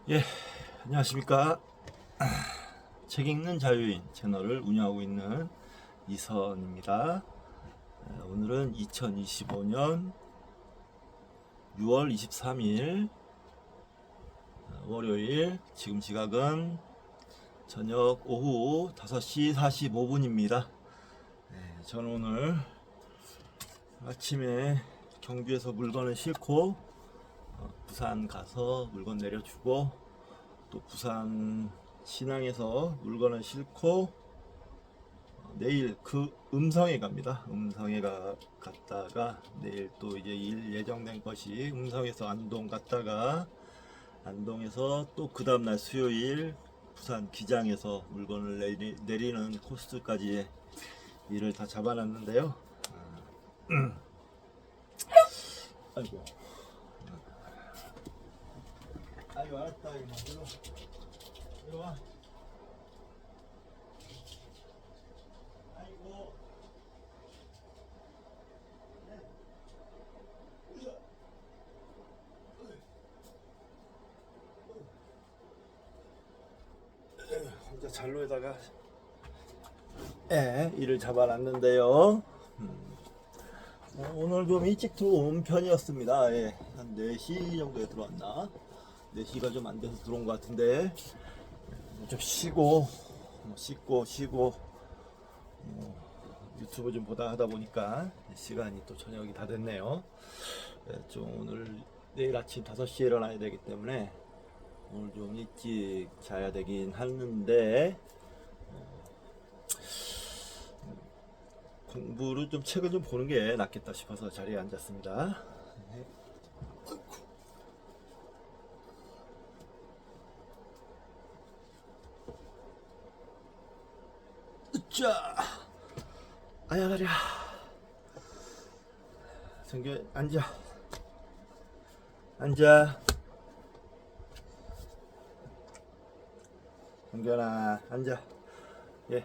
예, 안녕하십니까. 책 읽는 자유인 채널을 운영하고 있는 이선입니다. 오늘은 2025년 6월 23일 월요일, 지금 시각은 저녁 오후 5시 45분입니다. 저는 오늘 아침에 경주에서 물건을 싣고 부산 가서 물건 내려주고, 또 부산 신항에서 물건을 싣고 내일 음성에 갑니다. 음성에 갔다가 내일 또 이제 일 예정된 것이 음성에서 안동 갔다가 안동에서 또 그 다음날 수요일 부산 기장에서 물건을 내리는 코스까지 일을 다 잡아놨는데요. 아이고, 아이고, 알았다. 이리 와. 아이고. 혼자 잔로에다가 일을 잡아놨는데요. 오늘 좀 일찍 들어온 편이었습니다. 한 4시 정도에 들어왔나? 4시가 좀 안 돼서 들어온 것 같은데, 좀 쉬고, 씻고, 쉬고, 유튜브 좀 보다 하다 보니까 시간이 또 저녁이 다 됐네요. 좀 오늘 내일 아침 5시에 일어나야 되기 때문에 오늘 좀 일찍 자야 되긴 하는데, 공부를 좀 책을 좀 보는 게 낫겠다 싶어서 자리에 앉았습니다. 으쌰! 아야 다리야. 정규 앉아. 앉아. 정규나 앉아. 예.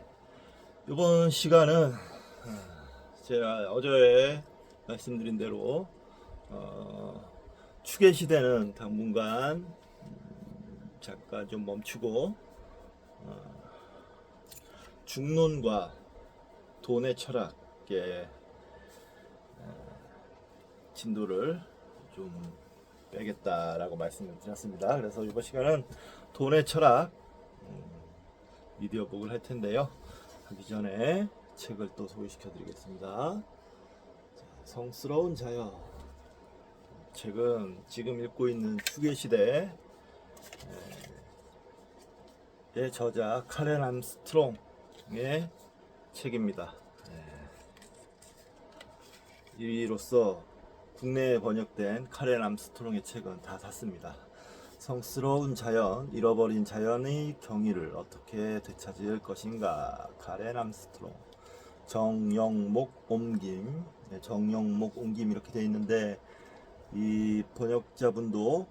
이번 시간은 제가 어제 말씀드린 대로 추계 시대는 당분간 잠깐 좀 멈추고, 중론과 돈의 철학의 진도를 좀 빼겠다라고 말씀을 드렸습니다. 그래서 이번 시간은 돈의 철학 미디어북을 할 텐데요. 하기 전에 책을 또 소개시켜 드리겠습니다. 성스러운 자연. 책은 지금 읽고 있는 추계시대의 저자 카렌 암스트롱의 책입니다. 이로써 국내에 번역된 카렌 암스트롱의 책은 다 샀습니다. 성스러운 자연, 잃어버린 자연의 경의를 어떻게 되찾을 것인가. 카렌 암스트롱. 정영목 옮김. 정영목 옮김 이렇게 되어 있는데, 이 번역자분도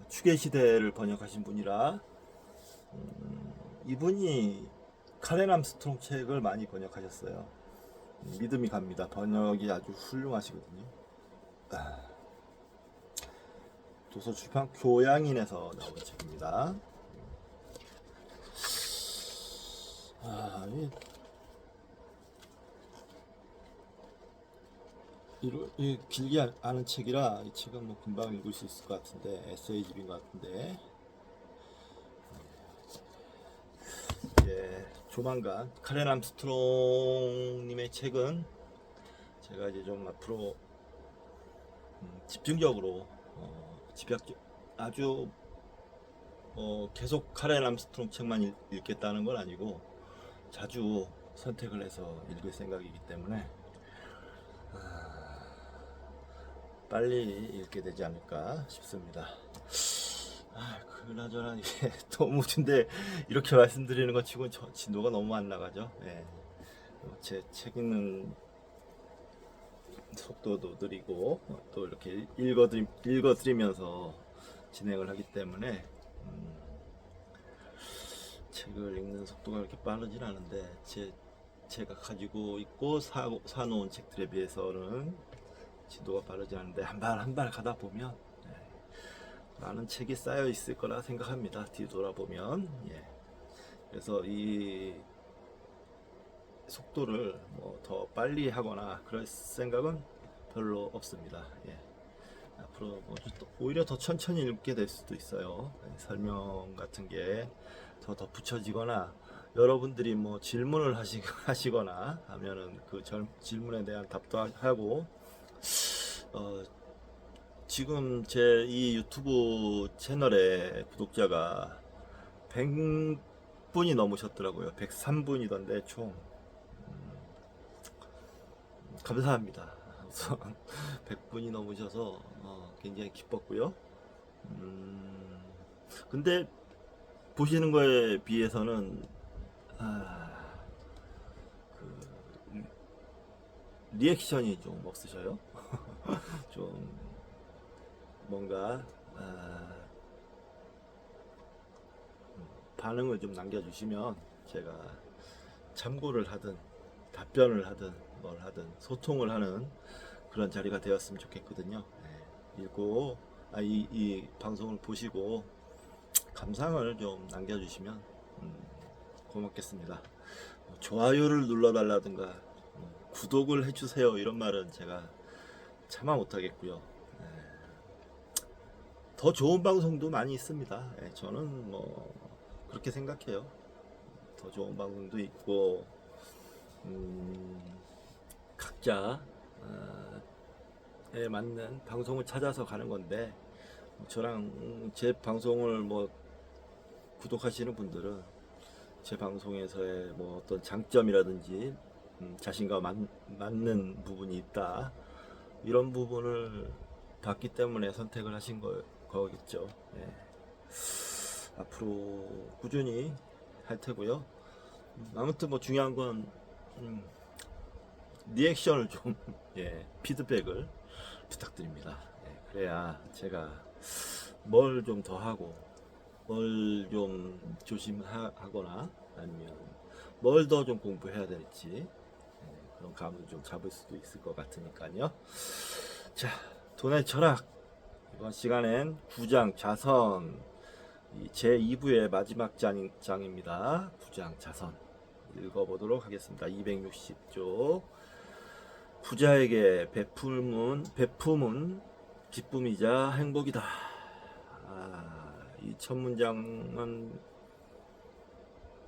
추계시대를 번역하신 분이라 이분이 카렌 암스트롱 책을 많이 번역하셨어요. 믿음이 갑니다. 번역이 아주 훌륭하시거든요. 도서출판 교양인에서 나온 책입니다. 이 길게 아는 책이라 이 책은 뭐 금방 읽을 수 있을 것 같은데, 에세이집인 것 같은데, 조만간 카렌 암스트롱님의 책은 제가 이제 좀 앞으로 집중적으로 아주 계속 카렌 암스트롱 책만 읽겠다는 건 아니고 자주 선택을 해서 읽을 생각이기 때문에 빨리 읽게 되지 않을까 싶습니다. 그나저나 이게 너무 근데 이렇게 말씀드리는 것 치고는 진도가 너무 안 나가죠. 제 책 읽는 속도도 느리고 또 이렇게 읽어드리면서 진행을 하기 때문에 책을 읽는 속도가 그렇게 빠르진 않은데, 제가 가지고 있고 사놓은 책들에 비해서는 진도가 빠르지 않은데, 한 발 한 발 가다 보면 많은 책이 쌓여 있을 거라 생각합니다. 뒤돌아보면. 예. 그래서 이 속도를 뭐 더 빨리 하거나 그럴 생각은 별로 없습니다. 예. 앞으로 뭐 오히려 더 천천히 읽게 될 수도 있어요. 예, 설명 같은 게 더 덧붙여지거나 여러분들이 뭐 질문을 하시거나 하면은 그 질문에 대한 답도 하고 지금 제 이 유튜브 채널에 구독자가 100분이 넘으셨더라고요. 103분이던데 총. 감사합니다. 우선 100분이 넘으셔서 굉장히 기뻤고요. 근데 보시는 거에 비해서는 그 리액션이 좀 없으셔요. 좀 뭔가 반응을 좀 남겨주시면 제가 참고를 하든 답변을 하든 뭘 하든 소통을 하는 그런 자리가 되었으면 좋겠거든요. 네. 읽고 이 방송을 보시고 감상을 좀 남겨주시면 고맙겠습니다. 좋아요를 눌러달라든가 구독을 해주세요 이런 말은 제가 차마 못하겠고요. 더 좋은 방송도 많이 있습니다. 저는 뭐 그렇게 생각해요. 더 좋은 방송도 있고 각자에 맞는 방송을 찾아서 가는 건데 저랑 제 방송을 뭐 구독하시는 분들은 제 방송에서의 뭐 어떤 장점이라든지 자신과 맞는 부분이 있다 이런 부분을 봤기 때문에 선택을 하신 거겠죠. 예. 앞으로 꾸준히 할 테고요. 아무튼 뭐 중요한 건 리액션을 좀 예, 피드백을 부탁드립니다. 예, 그래야 제가 뭘 좀 더 하고 뭘 좀 조심하거나 아니면 뭘 더 좀 공부해야 될지 그런 감을 좀 잡을 수도 있을 것 같으니까요. 자, 돈의 철학 이번 시간엔 9장 자선 제 2부의 마지막 장입니다. 9장 자선 읽어보도록 하겠습니다. 260쪽 부자에게 베품은 기쁨이자 행복이다. 이 첫 문장은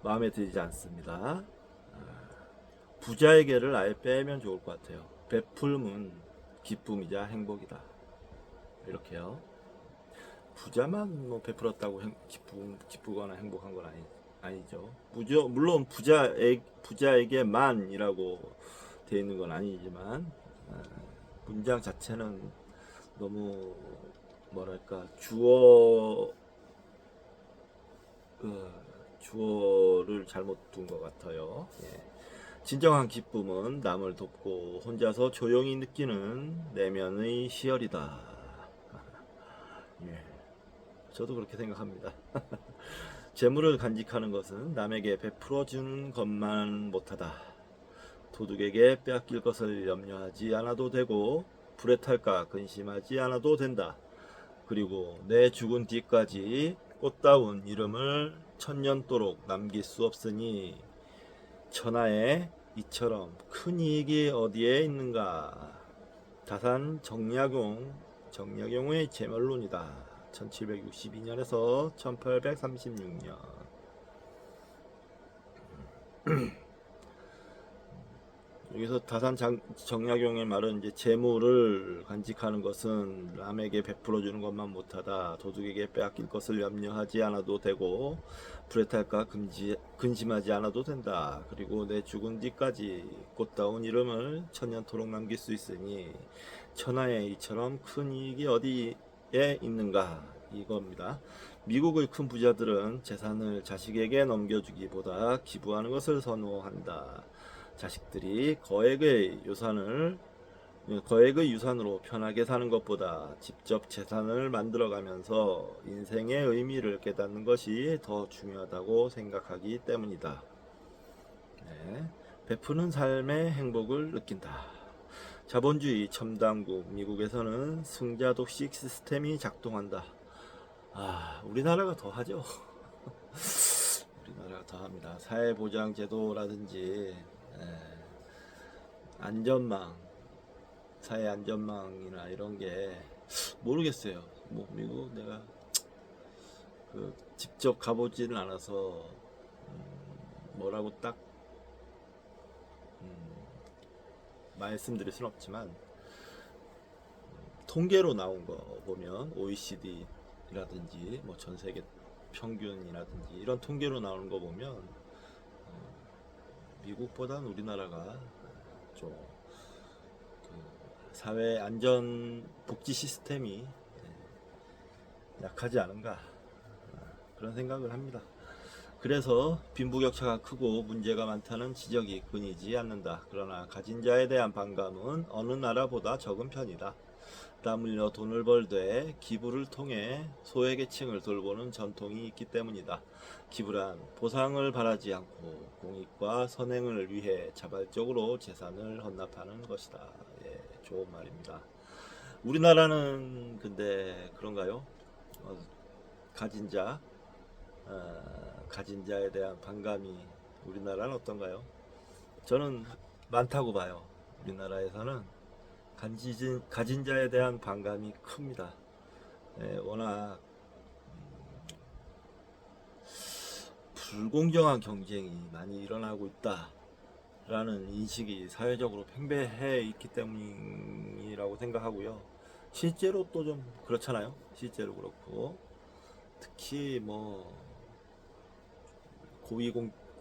마음에 들지 않습니다. 부자에게를 아예 빼면 좋을 것 같아요. 베풀면 기쁨이자 행복이다. 이렇게요. 부자만 뭐 베풀었다고 기쁘거나 행복한 건 아니죠. 물론 부자에게만이라고 되어 있는 건 아니지만 문장 자체는 너무 뭐랄까 주어를 잘못 둔 것 같아요. 예. 진정한 기쁨은 남을 돕고 혼자서 조용히 느끼는 내면의 희열이다. 예. 저도 그렇게 생각합니다. 재물을 간직하는 것은 남에게 베풀어 주는 것만 못하다. 도둑에게 빼앗길 것을 염려하지 않아도 되고 불에 탈까 근심하지 않아도 된다. 그리고 내 죽은 뒤까지 꽃다운 이름을 천년도록 남길 수 없으니 천하에 이처럼 큰 이익이 어디에 있는가. 다산 정약용의 제멸론이다. 1762년에서 1836년. 여기서 다산 정약용의 말은 이제 재물을 간직하는 것은 남에게 베풀어 주는 것만 못하다. 도둑에게 빼앗길 것을 염려하지 않아도 되고 불에 탈까 근심하지 않아도 된다. 그리고 내 죽은 뒤까지 꽃다운 이름을 천년토록 남길 수 있으니 천하에 이처럼 큰 이익이 어디에 있는가 이겁니다. 미국의 큰 부자들은 재산을 자식에게 넘겨주기보다 기부하는 것을 선호한다. 자식들이 거액의 유산으로 편하게 사는 것보다 직접 재산을 만들어가면서 인생의 의미를 깨닫는 것이 더 중요하다고 생각하기 때문이다. 네. 베푸는 삶의 행복을 느낀다. 자본주의 첨단국 미국에서는 승자 독식 시스템이 작동한다. 우리나라가 더 하죠. 우리나라가 더 합니다. 사회보장제도라든지 안전망, 사회 안전망이나 이런 게 모르겠어요. 뭐 미국 내가 직접 가보지는 않아서 뭐라고 딱 말씀드릴 순 없지만 통계로 나온 거 보면 OECD라든지 뭐 전 세계 평균이라든지 이런 통계로 나오는 거 보면 미국보다는 우리나라가 좀 사회 안전 복지 시스템이 약하지 않은가 그런 생각을 합니다. 그래서 빈부격차가 크고 문제가 많다는 지적이 끊이지 않는다. 그러나 가진 자에 대한 반감은 어느 나라보다 적은 편이다. 땀 흘려 돈을 벌되 기부를 통해 소외계층을 돌보는 전통이 있기 때문이다. 기부란 보상을 바라지 않고 공익과 선행을 위해 자발적으로 재산을 헌납하는 것이다. 예, 좋은 말입니다. 우리나라는 근데 그런가요? 가진 자에 대한 반감이 우리나라는 어떤가요? 저는 많다고 봐요. 우리나라에서는 가진 자에 대한 반감이 큽니다. 워낙 불공정한 경쟁이 많이 일어나고 있다라는 인식이 사회적으로 팽배해 있기 때문이라고 생각하고요. 실제로 또 좀 그렇잖아요. 실제로 그렇고 특히 뭐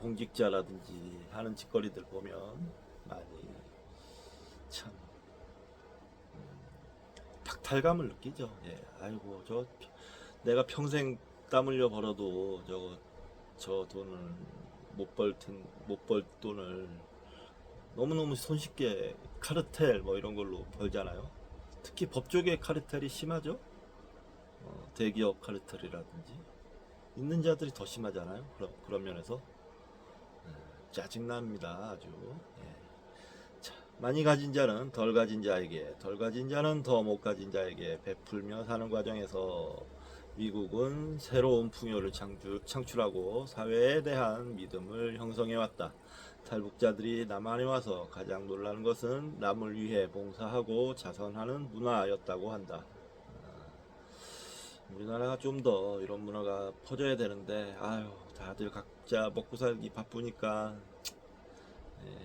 공직자라든지 하는 짓거리들 보면 많이 참 박탈감을 느끼죠. 예, 아이고 내가 평생 땀 흘려 벌어도 저 돈을 못 벌 돈을 너무너무 손쉽게 카르텔 뭐 이런 걸로 벌잖아요. 특히 법조계 카르텔이 심하죠. 대기업 카르텔이라든지 있는 자들이 더 심하잖아요. 그런 면에서 짜증납니다. 아주. 예. 자, 많이 가진 자는 덜 가진 자에게, 덜 가진 자는 더 못 가진 자에게 베풀며 사는 과정에서 미국은 새로운 풍요를 창출하고 사회에 대한 믿음을 형성해왔다. 탈북자들이 남한에 와서 가장 놀라는 것은 남을 위해 봉사하고 자선하는 문화였다고 한다. 우리나라가 좀 더 이런 문화가 퍼져야 되는데 다들 각자 먹고 살기 바쁘니까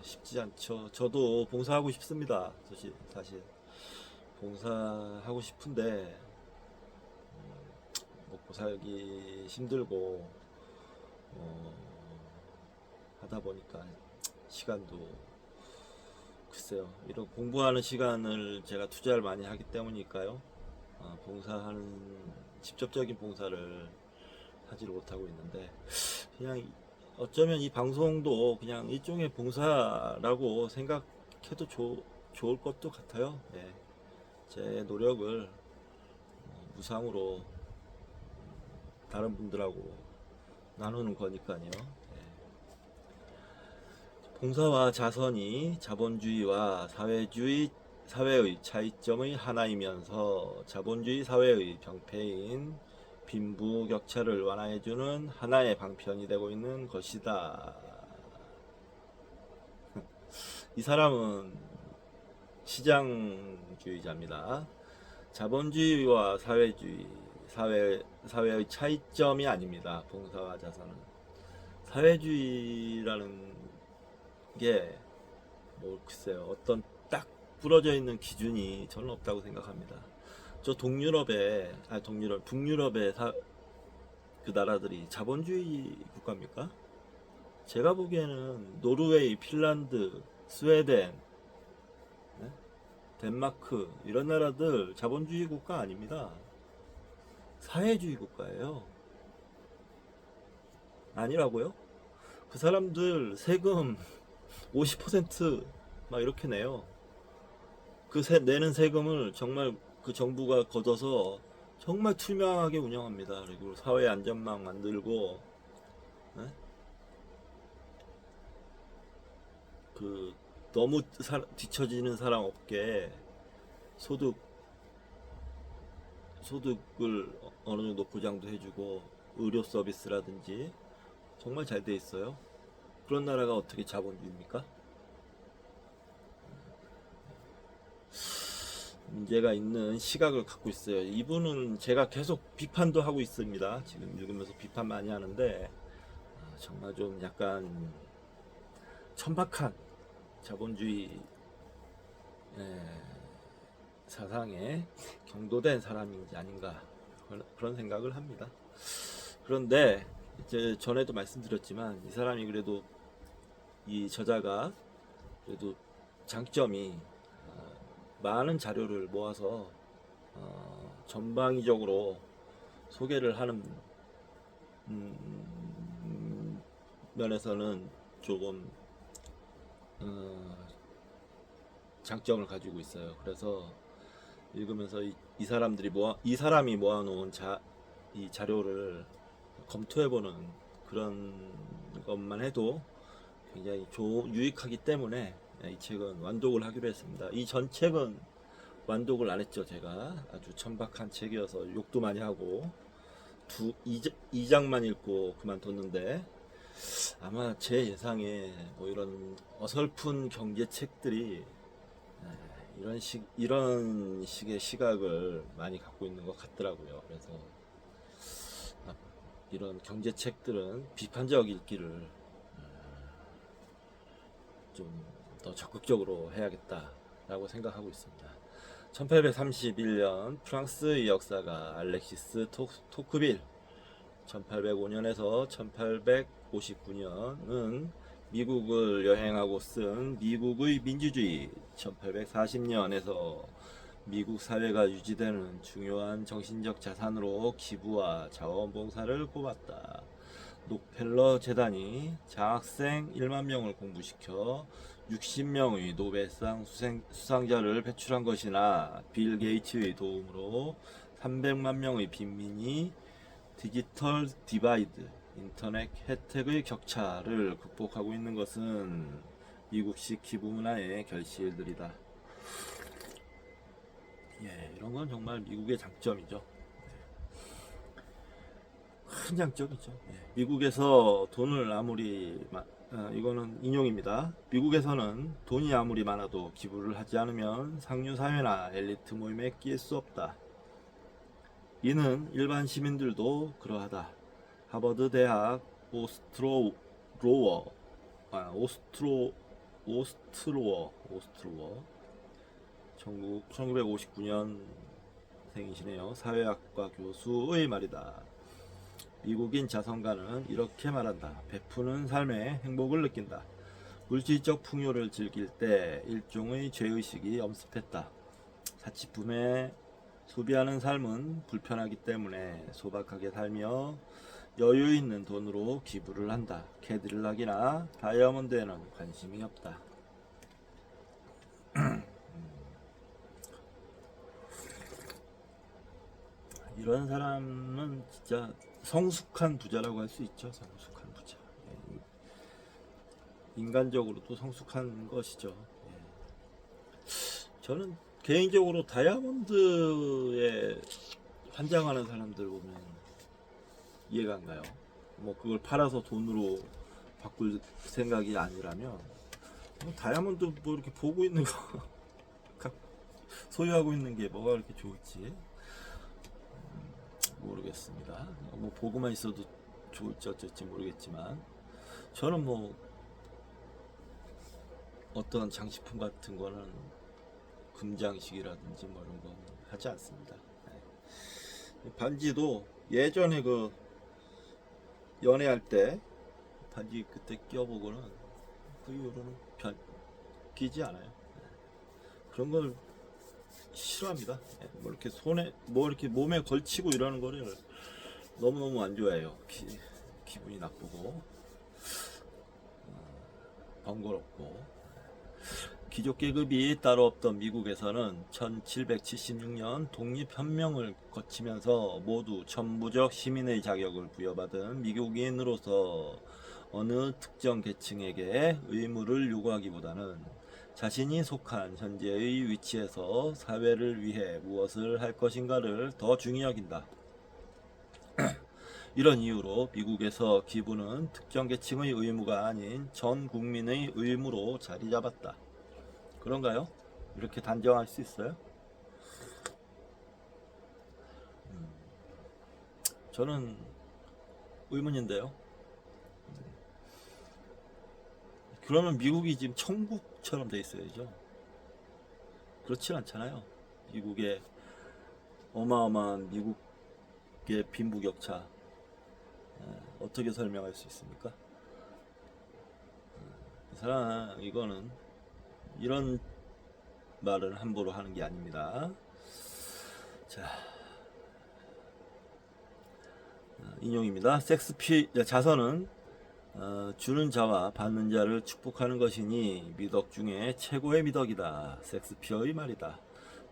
쉽지 않죠. 저도 봉사하고 싶습니다. 사실 봉사하고 싶은데 먹고 살기 힘들고 하다 보니까 시간도 글쎄요. 이런 공부하는 시간을 제가 투자를 많이 하기 때문일까요? 직접적인 봉사를 하지를 못하고 있는데 그냥 어쩌면 이 방송도 그냥 일종의 봉사라고 생각해도 좋을 것도 같아요. 예. 제 노력을 무상으로 다른 분들하고 나누는 거니까요. 예. 봉사와 자선이 자본주의와 사회의 차이점의 하나이면서 자본주의 사회의 병폐인 빈부격차를 완화해주는 하나의 방편이 되고 있는 것이다. 이 사람은 시장주의자입니다. 자본주의와 사회의 차이점이 아닙니다. 봉사와 자선은. 사회주의라는 게 글쎄요. 어떤 딱 부러져 있는 기준이 저는 없다고 생각합니다. 북유럽의 그 나라들이 자본주의 국가입니까? 제가 보기에는 노르웨이, 핀란드, 스웨덴, 네? 덴마크 이런 나라들 자본주의 국가 아닙니다. 사회주의 국가예요. 아니라고요? 그 사람들 세금 50%막 이렇게 내요. 내는 세금을 정말 그 정부가 걷어서 정말 투명하게 운영합니다. 그리고 사회 안전망 만들고, 네? 너무 뒤처지는 사람 없게 소득 소득을 어느 정도 보장도 해주고 의료 서비스라든지 정말 잘 돼 있어요. 그런 나라가 어떻게 자본주의입니까? 문제가 있는 시각을 갖고 있어요. 이분은 제가 계속 비판도 하고 있습니다. 지금 읽으면서 비판 많이 하는데 정말 좀 약간 천박한 자본주의 사상에 경도된 사람인지 아닌가 그런 생각을 합니다. 그런데 이제 전에도 말씀드렸지만 이 사람이 그래도 이 저자가 그래도 장점이 많은 자료를 모아서 전방위적으로 소개를 하는 면에서는 조금 장점을 가지고 있어요. 그래서 읽으면서 이 사람이 모아놓은 이 자료를 검토해보는 그런 것만 해도 굉장히 유익하기 때문에 이 책은 완독을 하기로 했습니다. 이 전 책은 완독을 안 했죠. 제가 아주 천박한 책이어서 욕도 많이 하고 2장만 읽고 그만뒀는데 아마 제 예상에 뭐 이런 어설픈 경제책들이 이런 식의 시각을 많이 갖고 있는 것 같더라고요. 그래서 이런 경제책들은 비판적 읽기를 좀 더 적극적으로 해야겠다라고 생각하고 있습니다. 1831년 프랑스의 역사가 알렉시스 토크빌, 1805년에서 1859년은 미국을 여행하고 쓴 미국의 민주주의, 1840년에서 미국 사회가 유지되는 중요한 정신적 자산으로 기부와 자원봉사를 꼽았다. 록펠러 재단이 장학생 1만 명을 공부시켜 60명의 노벨상 수상자를 배출한 것이나 빌 게이츠의 도움으로 300만 명의 빈민이 디지털 디바이드, 인터넷 혜택의 격차를 극복하고 있는 것은 미국식 기부 문화의 결실들이다. 이런 건 정말 미국의 장점이죠. 큰 장점이죠. 미국에서 돈을 이거는 인용입니다. 미국에서는 돈이 아무리 많아도 기부를 하지 않으면 상류사회나 엘리트 모임에 끼일 수 없다. 이는 일반 시민들도 그러하다. 하버드 대학 오스트로워 1959년 생이시네요. 사회학과 교수의 말이다. 미국인 자선가는 이렇게 말한다. 베푸는 삶에 행복을 느낀다. 물질적 풍요를 즐길 때 일종의 죄의식이 엄습했다. 사치품에 소비하는 삶은 불편하기 때문에 소박하게 살며 여유 있는 돈으로 기부를 한다. 캐딜락이나 다이아몬드에는 관심이 없다. 이런 사람은 진짜 성숙한 부자라고 할 수 있죠. 성숙한 부자. 인간적으로도 성숙한 것이죠. 저는 개인적으로 다이아몬드에 환장하는 사람들 보면 이해가 안 가요. 뭐 그걸 팔아서 돈으로 바꿀 생각이 아니라면 다이아몬드 뭐 이렇게 보고 있는 거 소유하고 있는 게 뭐가 그렇게 좋을지 모르겠습니다. 뭐 보고만 있어도 좋을지 어쩔지 모르겠지만 저는 뭐 어떤 장식품 같은 거는 금장식이라든지 뭐 이런 거 하지 않습니다. 반지도 예전에 그 연애할 때 반지 그때 껴보고는 그 이후로는 끼지 않아요. 그런 걸 싫어합니다. 뭐 이렇게 손에 뭐 이렇게 몸에 걸치고 이러는 거를 너무너무 안 좋아해요. 기분이 나쁘고 번거롭고. 귀족 계급이 따로 없던 미국에서는 1776년 독립혁명을 거치면서 모두 천부적 시민의 자격을 부여받은 미국인으로서 어느 특정 계층에게 의무를 요구하기보다는 자신이 속한 현재의 위치에서 사회를 위해 무엇을 할 것인가를 더 중히 여긴다. 이런 이유로 미국에서 기부는 특정 계층의 의무가 아닌 전 국민의 의무로 자리 잡았다. 그런가요? 이렇게 단정할 수 있어요? 저는 의문인데요. 그러면 미국이 지금 천국처럼 돼 있어야죠. 그렇진 않잖아요. 미국의 어마어마한 미국의 빈부격차 어떻게 설명할 수 있습니까? 이 사람 이거는 이런 말을 함부로 하는 게 아닙니다. 자, 인용입니다. 자선은 주는 자와 받는 자를 축복하는 것이니 미덕 중에 최고의 미덕이다. 섹스피어의 말이다.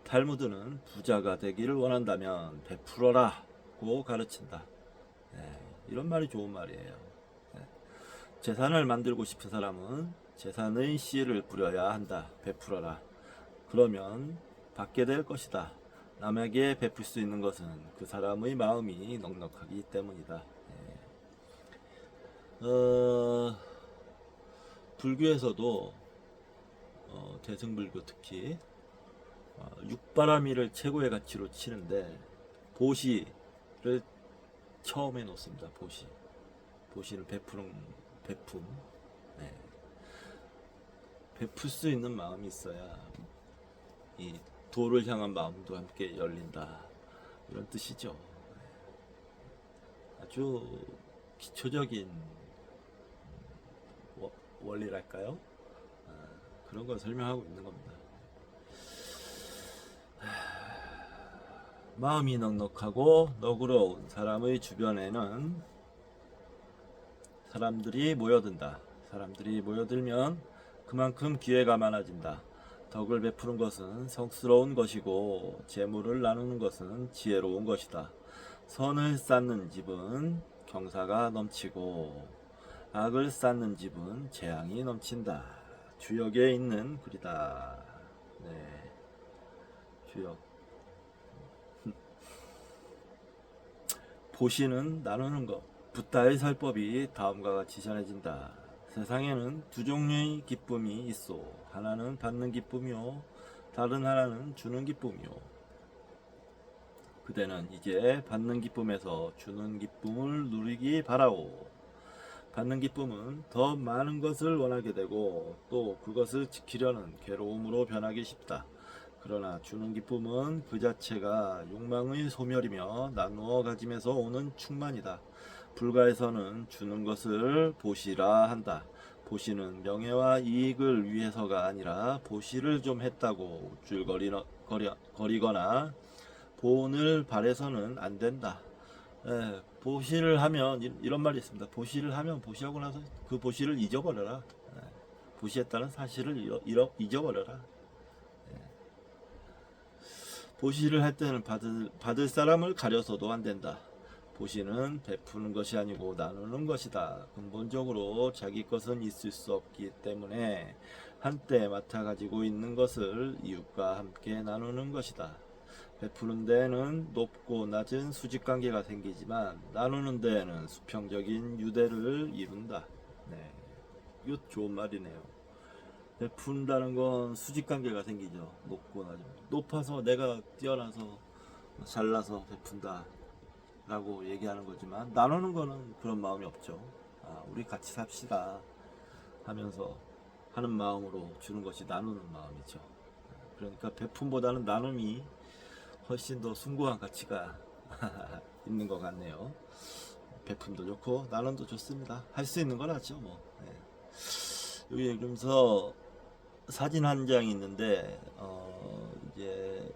탈무드는 부자가 되기를 원한다면 베풀어라고 가르친다. 이런 말이 좋은 말이에요. 재산을 만들고 싶은 사람은 재산의 씨를 뿌려야 한다. 베풀어라. 그러면 받게 될 것이다. 남에게 베풀 수 있는 것은 그 사람의 마음이 넉넉하기 때문이다. 불교에서도 대승불교 특히 육바라밀을 최고의 가치로 치는데 보시를 처음에 놓습니다. 보시를 베품. 베풀 수 있는 마음이 있어야 이 도를 향한 마음도 함께 열린다. 이런 뜻이죠. 아주 기초적인 원리랄까요? 그런 걸 설명하고 있는 겁니다. 마음이 넉넉하고 너그러운 사람의 주변에는 사람들이 모여든다. 사람들이 모여들면 그만큼 기회가 많아진다. 덕을 베푸는 것은 성스러운 것이고 재물을 나누는 것은 지혜로운 것이다. 선을 쌓는 집은 경사가 넘치고 악을 쌓는 집은 재앙이 넘친다. 주역에 있는 글이다. 네, 주역. 보시는 나누는 것. 붓다의 설법이 다음과 같이 전해진다. 세상에는 두 종류의 기쁨이 있어. 하나는 받는 기쁨이요, 다른 하나는 주는 기쁨이요. 그대는 이제 받는 기쁨에서 주는 기쁨을 누리기 바라오. 받는 기쁨은 더 많은 것을 원하게 되고 또 그것을 지키려는 괴로움으로 변하기 쉽다. 그러나 주는 기쁨은 그 자체가 욕망의 소멸이며 나누어 가짐에서 오는 충만이다. 불가에서는 주는 것을 보시라 한다. 보시는 명예와 이익을 위해서가 아니라 보시를 좀 했다고 우쭐거리거나 본을 바래서는 안 된다. 보시를 하면 이런 말이 있습니다. 보시를 하면 보시하고 나서 그 보시를 잊어버려라. 보시했다는 사실을 잊어버려라. 보시를 할 때는 받을 사람을 가려서도 안 된다. 보시는 베푸는 것이 아니고 나누는 것이다. 근본적으로 자기 것은 있을 수 없기 때문에 한때 맡아 가지고 있는 것을 이웃과 함께 나누는 것이다. 베푸는 데에는 높고 낮은 수직관계가 생기지만 나누는 데에는 수평적인 유대를 이룬다. 네, 이거 좋은 말이네요. 베푼다는 건 수직관계가 생기죠. 높고 낮은. 높아서 내가 뛰어나서 잘나서 베푼다 라고 얘기하는 거지만 나누는 거는 그런 마음이 없죠. 우리 같이 삽시다 하면서 하는 마음으로 주는 것이 나누는 마음이죠. 그러니까 베품보다는 나눔이 훨씬 더 숭고한 가치가 있는 것 같네요. 베품도 좋고 나눔도 좋습니다. 할 수 있는 건 하죠 뭐. 여기 그러면서 사진 한 장이 있는데 이제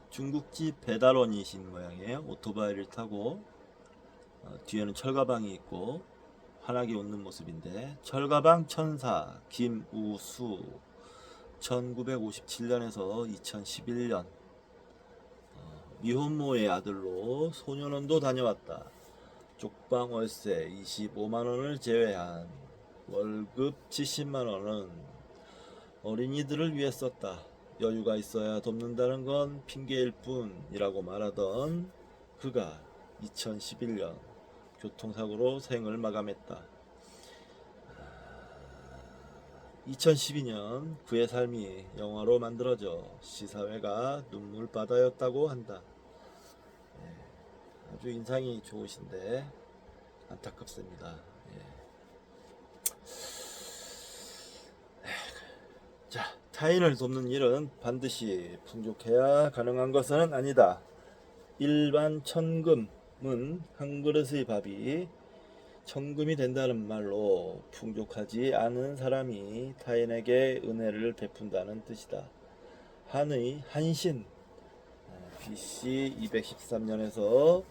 중국집 배달원이신 모양이에요. 오토바이를 타고 뒤에는 철가방이 있고 환하게 웃는 모습인데, 철가방 천사 김우수 1957년에서 2011년 미혼모의 아들로 소년원도 다녀왔다. 쪽방 월세 25만원을 제외한 월급 70만원은 어린이들을 위해 썼다. 여유가 있어야 돕는다는 건 핑계일 뿐이라고 말하던 그가 2011년 교통사고로 생을 마감했다. 2012년 그의 삶이 영화로 만들어져 시사회가 눈물바다였다고 한다. 아주 인상이 좋으신데 안타깝습니다. 자, 타인을 돕는 일은 반드시 풍족해야 가능한 것은 아니다. 일반 천금은 한 그릇의 밥이 천금이 된다는 말로 풍족하지 않은 사람이 타인에게 은혜를 베푼다는 뜻이다. 한의 한신 BC 213년에서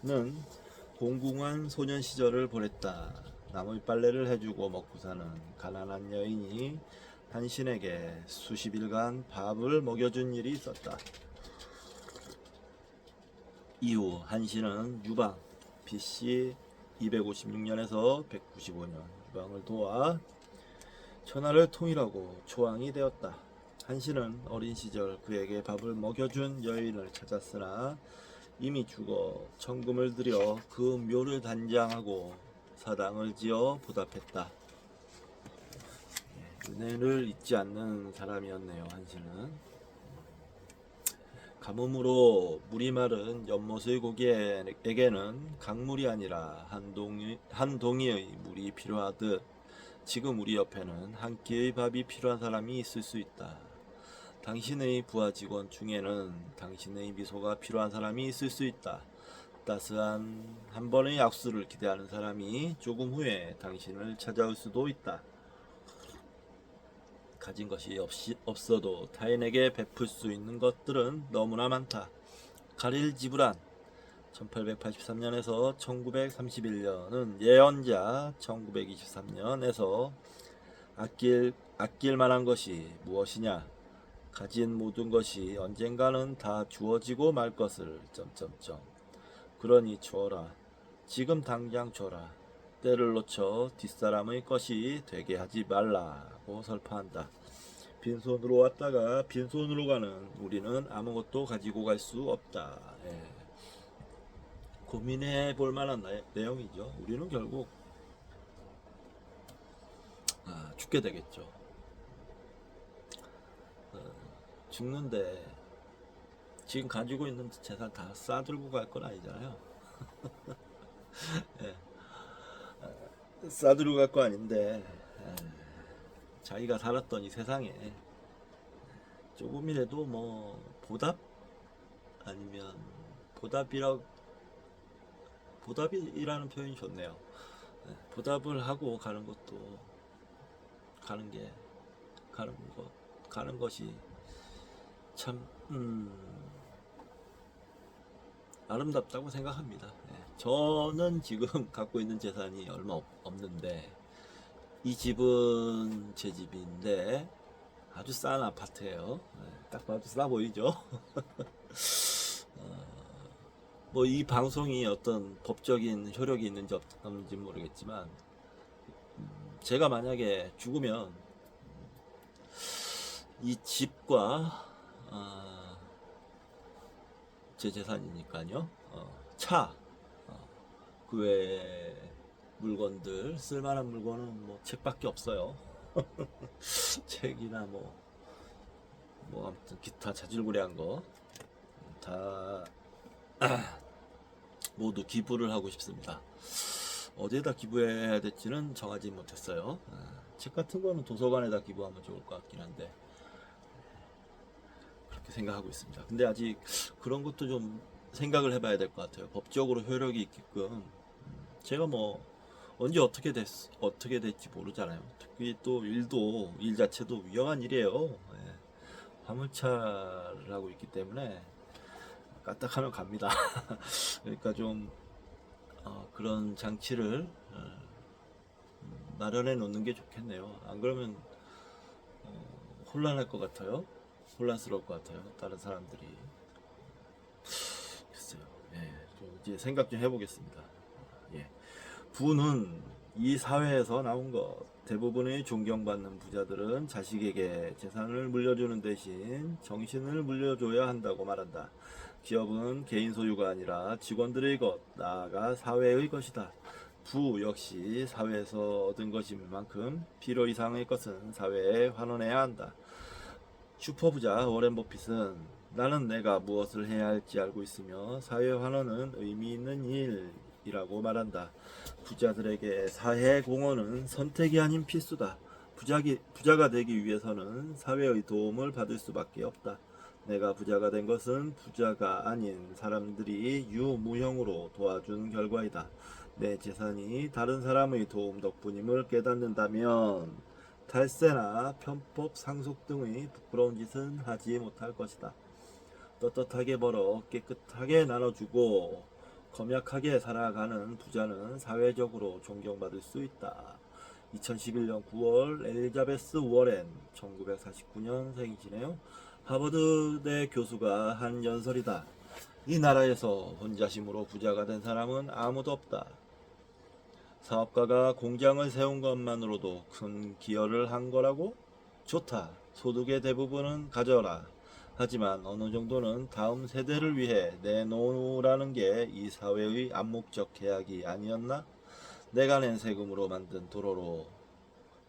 196년은 공궁한 소년 시절을 보냈다. 남의 빨래를 해주고 먹고 사는 가난한 여인이 한신에게 수십 일간 밥을 먹여준 일이 있었다. 이후 한신은 유방 BC 256년에서 195년 유방을 도와 천하를 통일하고 초왕이 되었다. 한신은 어린 시절 그에게 밥을 먹여준 여인을 찾았으나 이미 죽어 천금을 들여 그 묘를 단장하고 사당을 지어 보답했다. 은혜를 잊지 않는 사람이었네요. 한신은 가뭄으로 물이 마른 연못의 고기에게는 강물이 아니라 한 동이의 물이 필요하듯 지금 우리 옆에는 한 끼의 밥이 필요한 사람이 있을 수 있다. 당신의 부하 직원 중에는 당신의 미소가 필요한 사람이 있을 수 있다. 따스한 한 번의 약수를 기대하는 사람이 조금 후에 당신을 찾아올 수도 있다. 가진 것이 없어도 타인에게 베풀 수 있는 것들은 너무나 많다. 가릴 지브란 1883년에서 1931년은 예언자, 1923년에서 아낄 만한 것이 무엇이냐? 가진 모든 것이 언젠가는 다 주어지고 말 것을 그러니 주어라. 지금 당장 줘라. 때를 놓쳐 뒷사람의 것이 되게 하지 말라고 설파한다. 빈손으로 왔다가 빈손으로 가는 우리는 아무것도 가지고 갈 수 없다. 고민해 볼 만한 내용이죠. 우리는 결국 죽게 되겠죠. 죽는데 지금 가지고 있는 재산 다 싸들고 갈 건 아니잖아요. 싸들고 갈 거 아닌데 자기가 살았던 이 세상에 조금이라도 뭐 보답 아니면 보답이라는 표현이 좋네요. 보답을 하고 가는 것이 참 아름답다고 생각합니다. 저는 지금 갖고 있는 재산이 얼마 없는데 이 집은 제 집인데 아주 싼 아파트예요. 딱 봐도 싸 보이죠? 뭐 이 방송이 어떤 법적인 효력이 있는지 없는지 모르겠지만 제가 만약에 죽으면 이 집과 제 재산이니까요. 차, 그 외에 물건들, 쓸만한 물건은 뭐 책밖에 없어요. 책이나 뭐 아무튼 기타 자질구레한 거 다 모두 기부를 하고 싶습니다. 어디에다 기부해야 될지는 정하지 못했어요. 책 같은 거는 도서관에다 기부하면 좋을 것 같긴 한데 그렇게 생각하고 있습니다. 근데 아직 그런 것도 좀 생각을 해봐야 될 것 같아요. 법적으로 효력이 있게끔 제가 뭐 언제 어떻게 될지 모르잖아요. 특히 또 일 자체도 위험한 일이에요. 화물차를 하고 있기 때문에 까딱하면 갑니다. 그러니까 좀 그런 장치를 마련해 놓는 게 좋겠네요. 안 그러면 혼란할 것 같아요. 혼란스러울 것 같아요. 다른 사람들이. 글쎄요. 좀 이제 생각 좀 해보겠습니다. 부는 이 사회에서 나온 것. 대부분의 존경받는 부자들은 자식에게 재산을 물려주는 대신 정신을 물려줘야 한다고 말한다. 기업은 개인 소유가 아니라 직원들의 것, 나아가 사회의 것이다. 부 역시 사회에서 얻은 것인 만큼 필요 이상의 것은 사회에 환원해야 한다. 슈퍼부자 워렌 버핏은 나는 내가 무엇을 해야 할지 알고 있으며 사회 환원은 의미 있는 일이라고 말한다. 부자들에게 사회 공헌은 선택이 아닌 필수다. 부자가 되기 위해서는 사회의 도움을 받을 수밖에 없다. 내가 부자가 된 것은 부자가 아닌 사람들이 유무형으로 도와준 결과이다. 내 재산이 다른 사람의 도움 덕분임을 깨닫는다면 탈세나 편법, 상속 등의 부끄러운 짓은 하지 못할 것이다. 떳떳하게 벌어 깨끗하게 나눠주고 검약하게 살아가는 부자는 사회적으로 존경받을 수 있다. 2011년 9월 엘리자베스 워렌 1949년생이시네요. 하버드대 교수가 한 연설이다. 이 나라에서 혼자심으로 부자가 된 사람은 아무도 없다. 사업가가 공장을 세운 것만으로도 큰 기여를 한 거라고? 좋다. 소득의 대부분은 가져라. 하지만 어느 정도는 다음 세대를 위해 내놓으라는 게 이 사회의 암묵적 계약이 아니었나? 내가 낸 세금으로 만든 도로로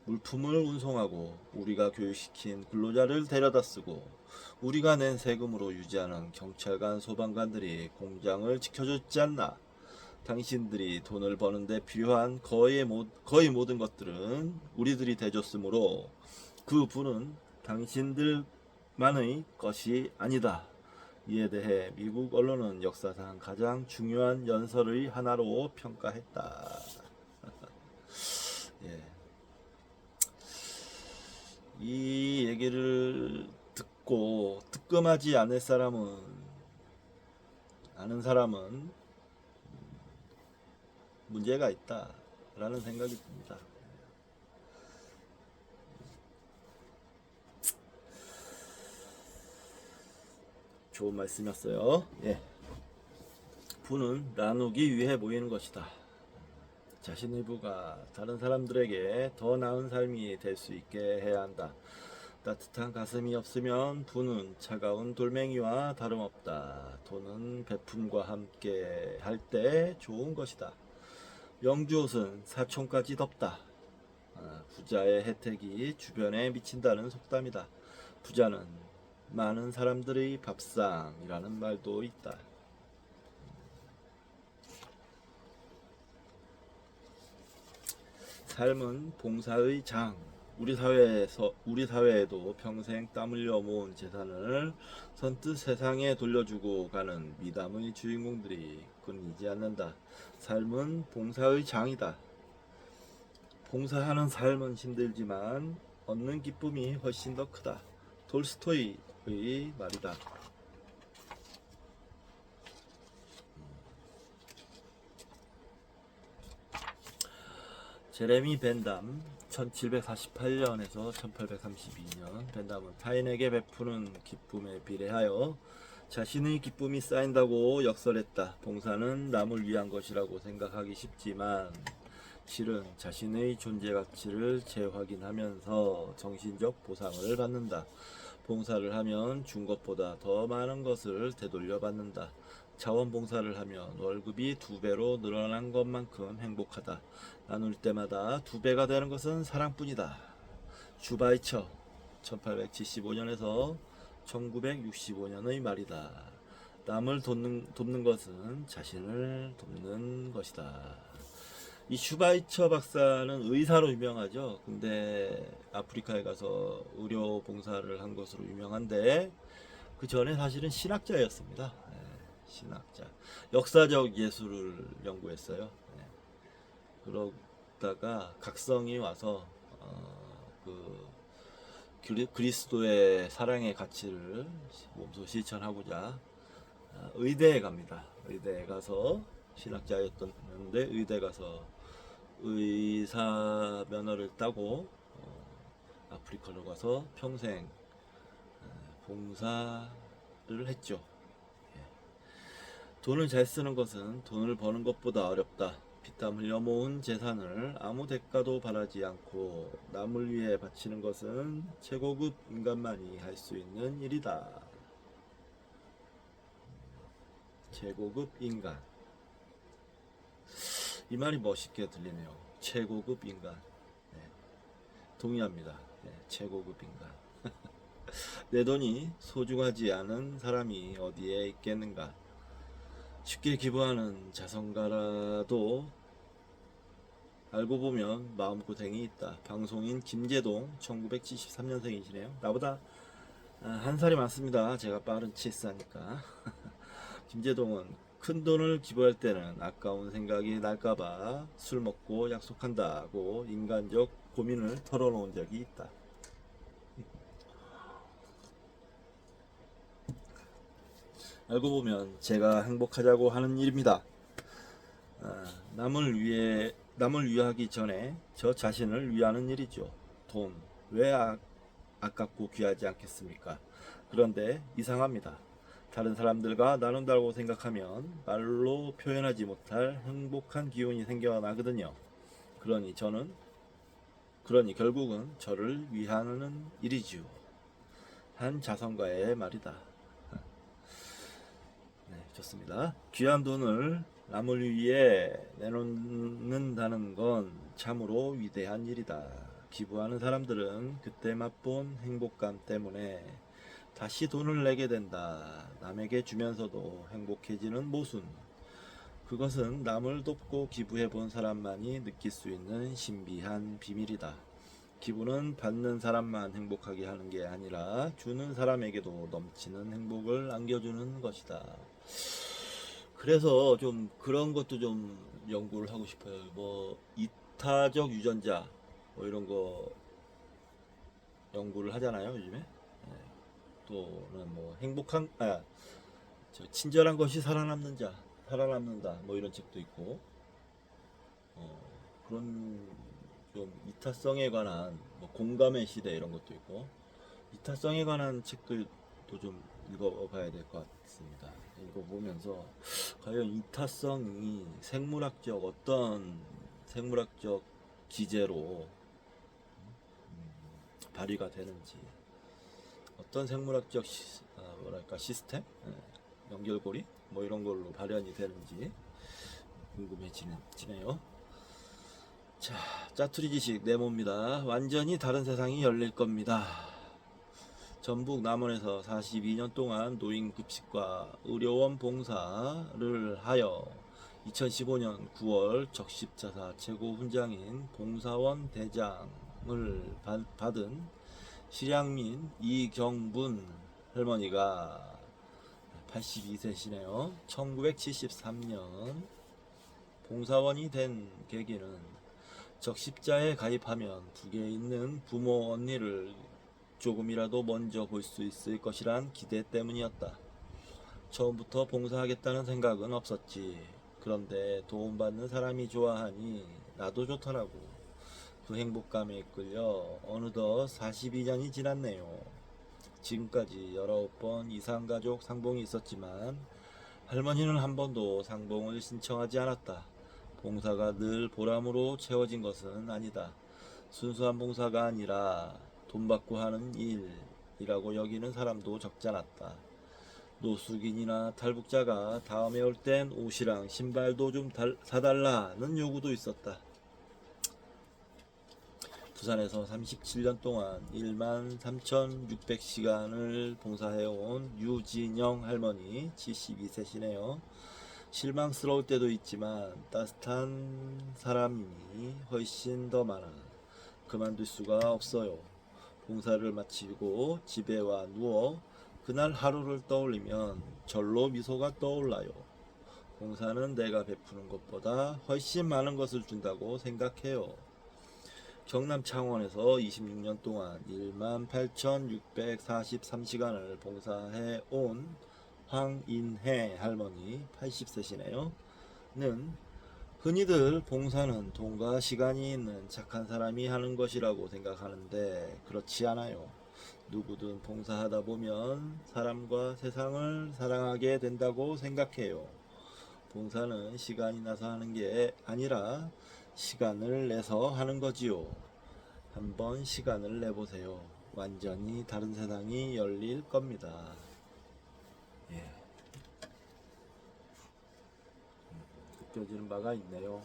물품을 운송하고 우리가 교육시킨 근로자를 데려다 쓰고 우리가 낸 세금으로 유지하는 경찰관, 소방관들이 공장을 지켜줬지 않나? 당신들이 돈을 버는데 필요한 거의 모든 것들은 우리들이 대줬으므로 그 부는 당신들만의 것이 아니다. 이에 대해 미국 언론은 역사상 가장 중요한 연설의 하나로 평가했다. 예. 이 얘기를 듣고 뜨끔하지 않을 사람은 아는 사람은 문제가 있다라는 생각이 듭니다. 좋은 말씀이었어요. 예. 부는 나누기 위해 모이는 것이다. 자신의 부가 다른 사람들에게 더 나은 삶이 될 수 있게 해야 한다. 따뜻한 가슴이 없으면 부는 차가운 돌멩이와 다름없다. 돈은 베품과 함께 할 때 좋은 것이다. 명주옷은 사촌까지 덥다. 부자의 혜택이 주변에 미친다는 속담이다. 부자는 많은 사람들의 밥상이라는 말도 있다. 삶은 봉사의 장. 우리 사회에도 평생 땀 흘려 모은 재산을 선뜻 세상에 돌려주고 가는 미담의 주인공들이 끊이지 않는다. 삶은 봉사의 장이다. 봉사하는 삶은 힘들지만 얻는 기쁨이 훨씬 더 크다. 톨스토이의 말이다. 제레미 벤담 1748년에서 1832년 벤담은 타인에게 베푸는 기쁨에 비례하여 자신의 기쁨이 쌓인다고 역설했다. 봉사는 남을 위한 것이라고 생각하기 쉽지만 실은 자신의 존재 가치를 재확인하면서 정신적 보상을 받는다. 봉사를 하면 준 것보다 더 많은 것을 되돌려 받는다. 자원봉사를 하면 월급이 2배로 늘어난 것만큼 행복하다. 나눌 때마다 2배가 되는 것은 사랑뿐이다. 슈바이처 1875년에서 1965년의 말이다. 남을 돕는 것은 자신을 돕는 것이다. 이 슈바이처 박사는 의사로 유명하죠. 근데 아프리카에 가서 의료 봉사를 한 것으로 유명한데 그 전에 사실은 신학자였습니다. 신학자, 역사적 예술을 연구했어요. 그러다가 각성이 와서 그리스도의 사랑의 가치를 몸소 실천하고자 의대에 갑니다. 의대에 가서 신학자였는데 의대 가서 의사 면허를 따고 아프리카로 가서 평생 봉사를 했죠. 돈을 잘 쓰는 것은 돈을 버는 것보다 어렵다. 피땀 흘려 모은 재산을 아무 대가도 바라지 않고 남을 위해 바치는 것은 최고급 인간만이 할 수 있는 일이다. 최고급 인간. 이 말이 멋있게 들리네요. 최고급 인간. 네, 동의합니다. 네, 최고급 인간. 내 돈이 소중하지 않은 사람이 어디에 있겠는가. 쉽게 기부하는 자선가라도 알고 보면 마음고생이 있다. 방송인 김재동 1973년생이시네요. 나보다 한 살이 많습니다. 제가 빠른 치사니까. 김재동은 큰 돈을 기부할 때는 아까운 생각이 날까봐 술 먹고 약속한다고 인간적 고민을 털어놓은 적이 있다. 알고 보면 제가 행복하자고 하는 일입니다. 남을 위하기 전에 저 자신을 위하는 일이죠. 돈, 왜 아깝고 귀하지 않겠습니까? 그런데 이상합니다. 다른 사람들과 나눈다고 생각하면 말로 표현하지 못할 행복한 기운이 생겨나거든요. 그러니 결국은 저를 위하는 일이지요. 한 자선가의 말이다. 네, 좋습니다. 귀한 돈을 남을 위해 내놓는다는 건 참으로 위대한 일이다. 기부하는 사람들은 그때 맛본 행복감 때문에 다시 돈을 내게 된다. 남에게 주면서도 행복해지는 모순. 그것은 남을 돕고 기부해 본 사람만이 느낄 수 있는 신비한 비밀이다. 기부는 받는 사람만 행복하게 하는 게 아니라 주는 사람에게도 넘치는 행복을 안겨주는 것이다. 그래서 좀 그런 것도 좀 연구를 하고 싶어요. 뭐 이타적 유전자 뭐 이런 거 연구를 하잖아요, 요즘에. 네. 또는 뭐 친절한 것이 살아남는다. 뭐 이런 책도 있고. 그런 좀 이타성에 관한 뭐 공감의 시대 이런 것도 있고. 이타성에 관한 책도 또 좀 읽어봐야 될 것 같습니다. 읽어보면서 과연 이타성이 어떤 생물학적 기제로 발휘가 되는지, 어떤 생물학적 시스템, 연결고리 뭐 이런 걸로 발현이 되는지 궁금해지네요. 자, 짜투리 지식 네모입니다. 완전히 다른 세상이 열릴 겁니다. 전북 남원에서 42년 동안 노인급식과 의료원 봉사를 하여 2015년 9월 적십자사 최고훈장인 봉사원 대장을 받은 실향민 이경분 할머니가 82세시네요. 1973년 봉사원이 된 계기는 적십자에 가입하면 북에 있는 부모 언니를 조금이라도 먼저 볼 수 있을 것이란 기대 때문이었다. 처음부터 봉사하겠다는 생각은 없었지. 그런데 도움받는 사람이 좋아하니 나도 좋더라고. 그 행복감에 이끌려 어느덧 42년이 지났네요. 지금까지 19번 이산가족 상봉이 있었지만 할머니는 한 번도 상봉을 신청하지 않았다. 봉사가 늘 보람으로 채워진 것은 아니다. 순수한 봉사가 아니라 돈 받고 하는 일이라고 여기는 사람도 적지 않았다. 노숙인이나 탈북자가 다음에 올 땐 옷이랑 신발도 좀 사달라는 요구도 있었다. 부산에서 37년 동안 13,600시간을 봉사해온 유진영 할머니 72세시네요. 실망스러울 때도 있지만 따뜻한 사람이 훨씬 더 많아 그만둘 수가 없어요. 봉사를 마치고 집에 와 누워 그날 하루를 떠올리면 절로 미소가 떠올라요. 봉사는 내가 베푸는 것보다 훨씬 많은 것을 준다고 생각해요. 경남 창원에서 26년 동안 18,643시간을 봉사해 온 황인혜 할머니 80세시네요. 는 흔히들 봉사는 돈과 시간이 있는 착한 사람이 하는 것이라고 생각하는데 그렇지 않아요. 누구든 봉사하다 보면 사람과 세상을 사랑하게 된다고 생각해요. 봉사는 시간이 나서 하는 게 아니라 시간을 내서 하는 거지요. 한번 시간을 내보세요. 완전히 다른 세상이 열릴 겁니다. 예. 느껴지는 바가 있네요.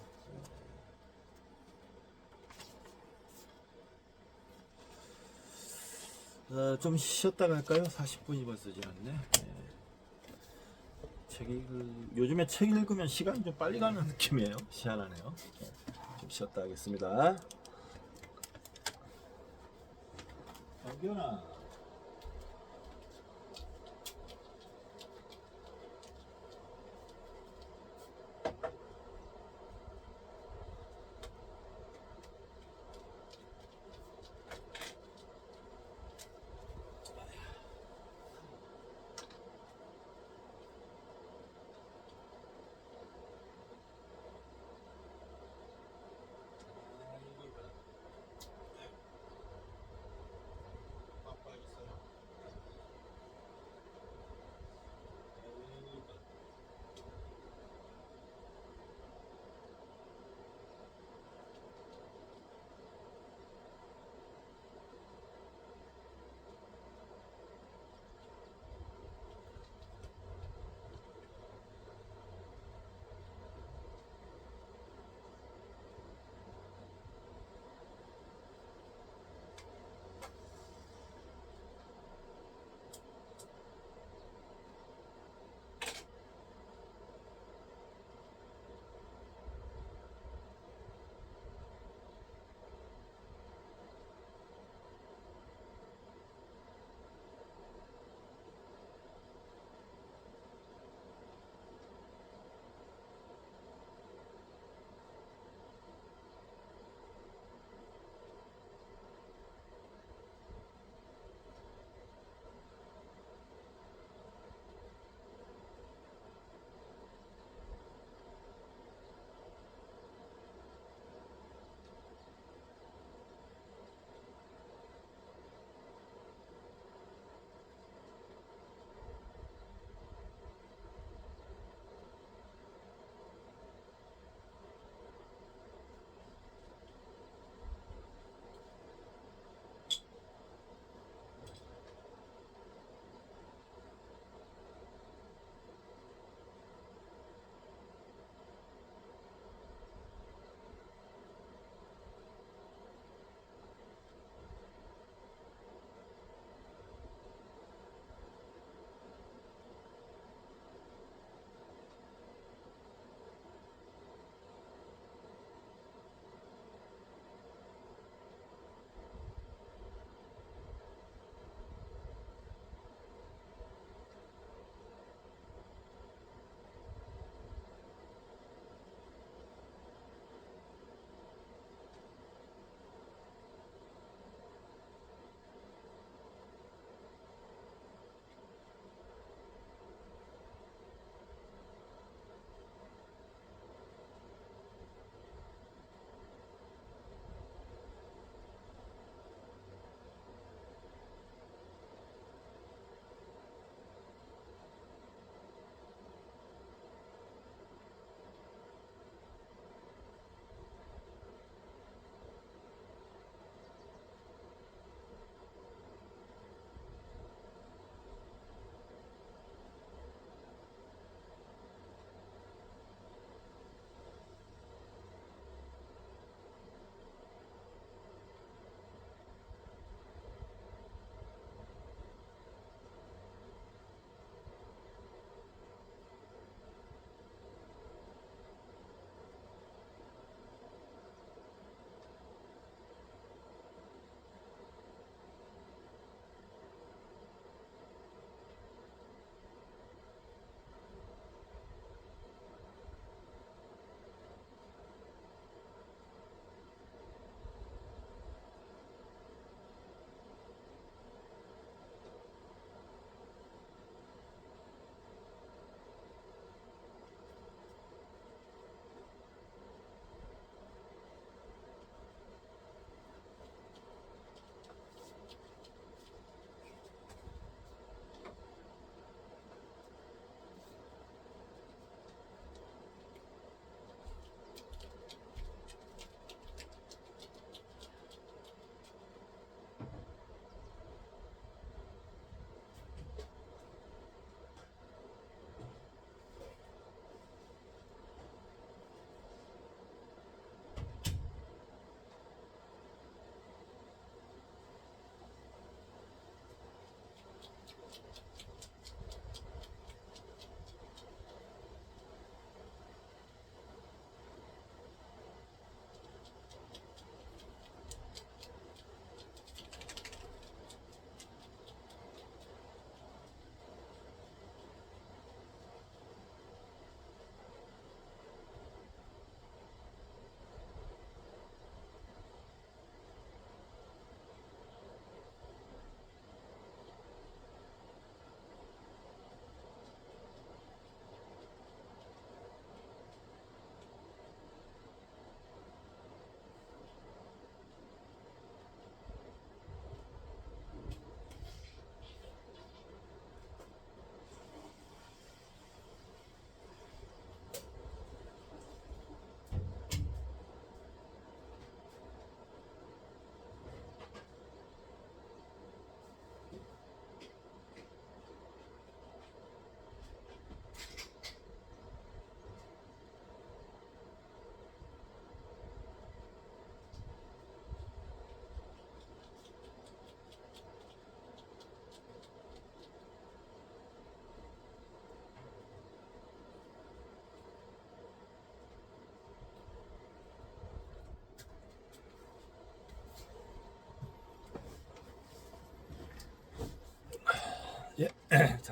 좀 쉬었다가 할까요? 40분이 벌써 지났네. 예. 요즘에 책 읽으면 시간이 좀 빨리 가는 느낌이에요. 희한하네요. 좀 쉬었다 하겠습니다. 정규현아.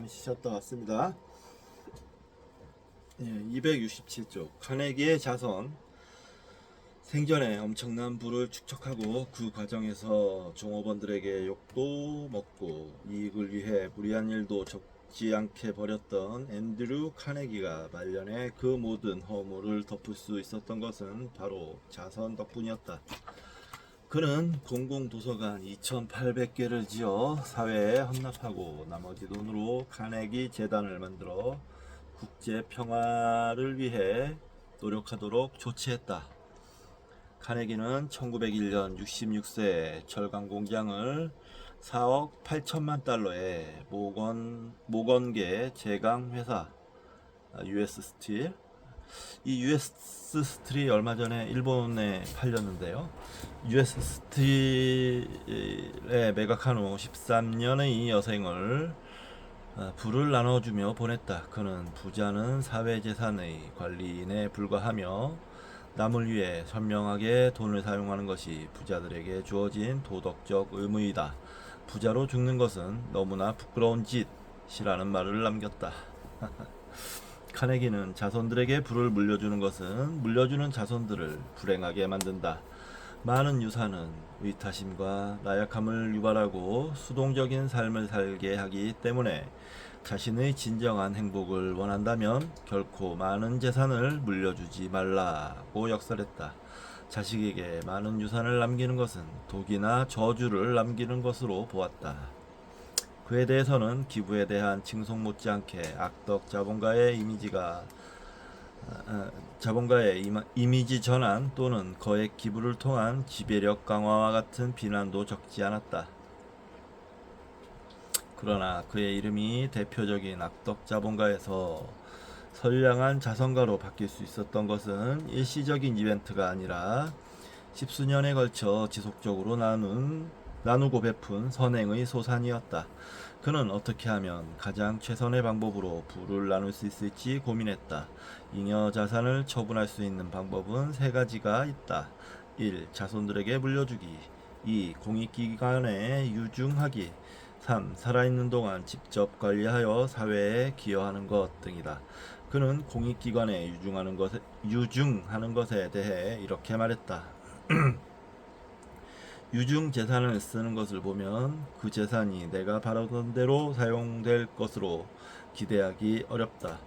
잠시 쉬었다 왔습니다. 267쪽 카네기의 자선. 생전에 엄청난 부를 축적하고 그 과정에서 종업원들에게 욕도 먹고 이익을 위해 무리한 일도 적지 않게 벌였던 앤드류 카네기가 말년에 그 모든 허물을 덮을 수 있었던 것은 바로 자선 덕분이었다. 그는 공공도서관 2,800개를 지어 사회에 헌납하고 나머지 돈으로 카네기 재단을 만들어 국제 평화를 위해 노력하도록 조치했다. 카네기는 1901년 66세에 철강 공장을 4억 8천만 달러의 모건계 제강 회사 US 스틸, 이 US 스틸이 얼마 전에 일본에 팔렸는데요. US 스틸에 매각한 후 13년의 여생을 부를 나눠주며 보냈다. 그는 부자는 사회재산의 관리인에 불과하며 남을 위해 현명하게 돈을 사용하는 것이 부자들에게 주어진 도덕적 의무이다. 부자로 죽는 것은 너무나 부끄러운 짓이라는 말을 남겼다. 카네기는 자손들에게 부를 물려주는 것은 물려주는 자손들을 불행하게 만든다. 많은 유산은 의타심과 나약함을 유발하고 수동적인 삶을 살게 하기 때문에 자신의 진정한 행복을 원한다면 결코 많은 재산을 물려주지 말라고 역설했다. 자식에게 많은 유산을 남기는 것은 독이나 저주를 남기는 것으로 보았다. 그에 대해서는 기부에 대한 칭송 못지않게 악덕 자본가의 이미지 전환 또는 거액 기부를 통한 지배력 강화와 같은 비난도 적지 않았다. 그러나 그의 이름이 대표적인 악덕 자본가에서 선량한 자선가로 바뀔 수 있었던 것은 일시적인 이벤트가 아니라 십수년에 걸쳐 지속적으로 나누고 베푼 선행의 소산이었다. 그는 어떻게 하면 가장 최선의 방법으로 부를 나눌 수 있을지 고민했다. 잉여 자산을 처분할 수 있는 방법은 세 가지가 있다. 1. 자손들에게 물려주기. 2. 공익기관에 유증하기. 3. 살아있는 동안 직접 관리하여 사회에 기여하는 것 등이다. 그는 공익기관에 유증하는 것에 대해 이렇게 말했다. 유증 재산을 쓰는 것을 보면 그 재산이 내가 바라던 대로 사용될 것으로 기대하기 어렵다.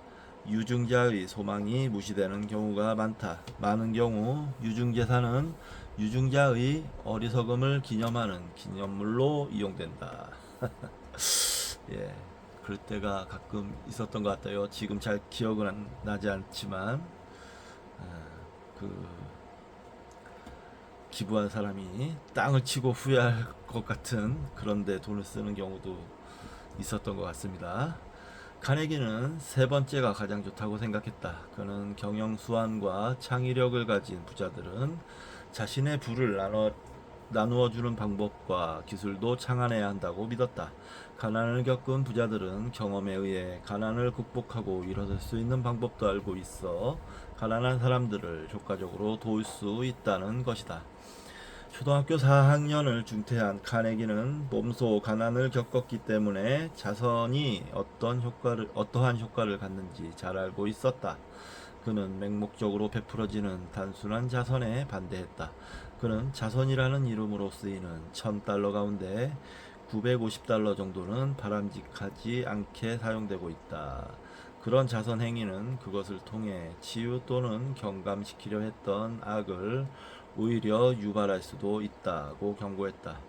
유증자의 소망이 무시되는 경우가 많다. 많은 경우 유증 재산은 유증자의 어리석음을 기념하는 기념물로 이용된다. 예, 그럴 때가 가끔 있었던 것 같아요. 지금 잘 기억은 나지 않지만 그 기부한 사람이 땅을 치고 후회할 것 같은 그런데 돈을 쓰는 경우도 있었던 것 같습니다. 카네기는 세 번째가 가장 좋다고 생각했다. 그는 경영수완과 창의력을 가진 부자들은 자신의 부를 나누어 주는 방법과 기술도 창안해야 한다고 믿었다. 가난을 겪은 부자들은 경험에 의해 가난을 극복하고 일어설 수 있는 방법도 알고 있어 가난한 사람들을 효과적으로 도울 수 있다는 것이다. 초등학교 4학년을 중퇴한 카네기는 몸소 가난을 겪었기 때문에 자선이 어떠한 효과를 갖는지 잘 알고 있었다. 그는 맹목적으로 베풀어지는 단순한 자선에 반대했다. 그는 자선이라는 이름으로 쓰이는 1,000달러 가운데 950달러 정도는 바람직하지 않게 사용되고 있다. 그런 자선 행위는 그것을 통해 치유 또는 경감시키려 했던 악을 오히려 유발할 수도 있다고 경고했다.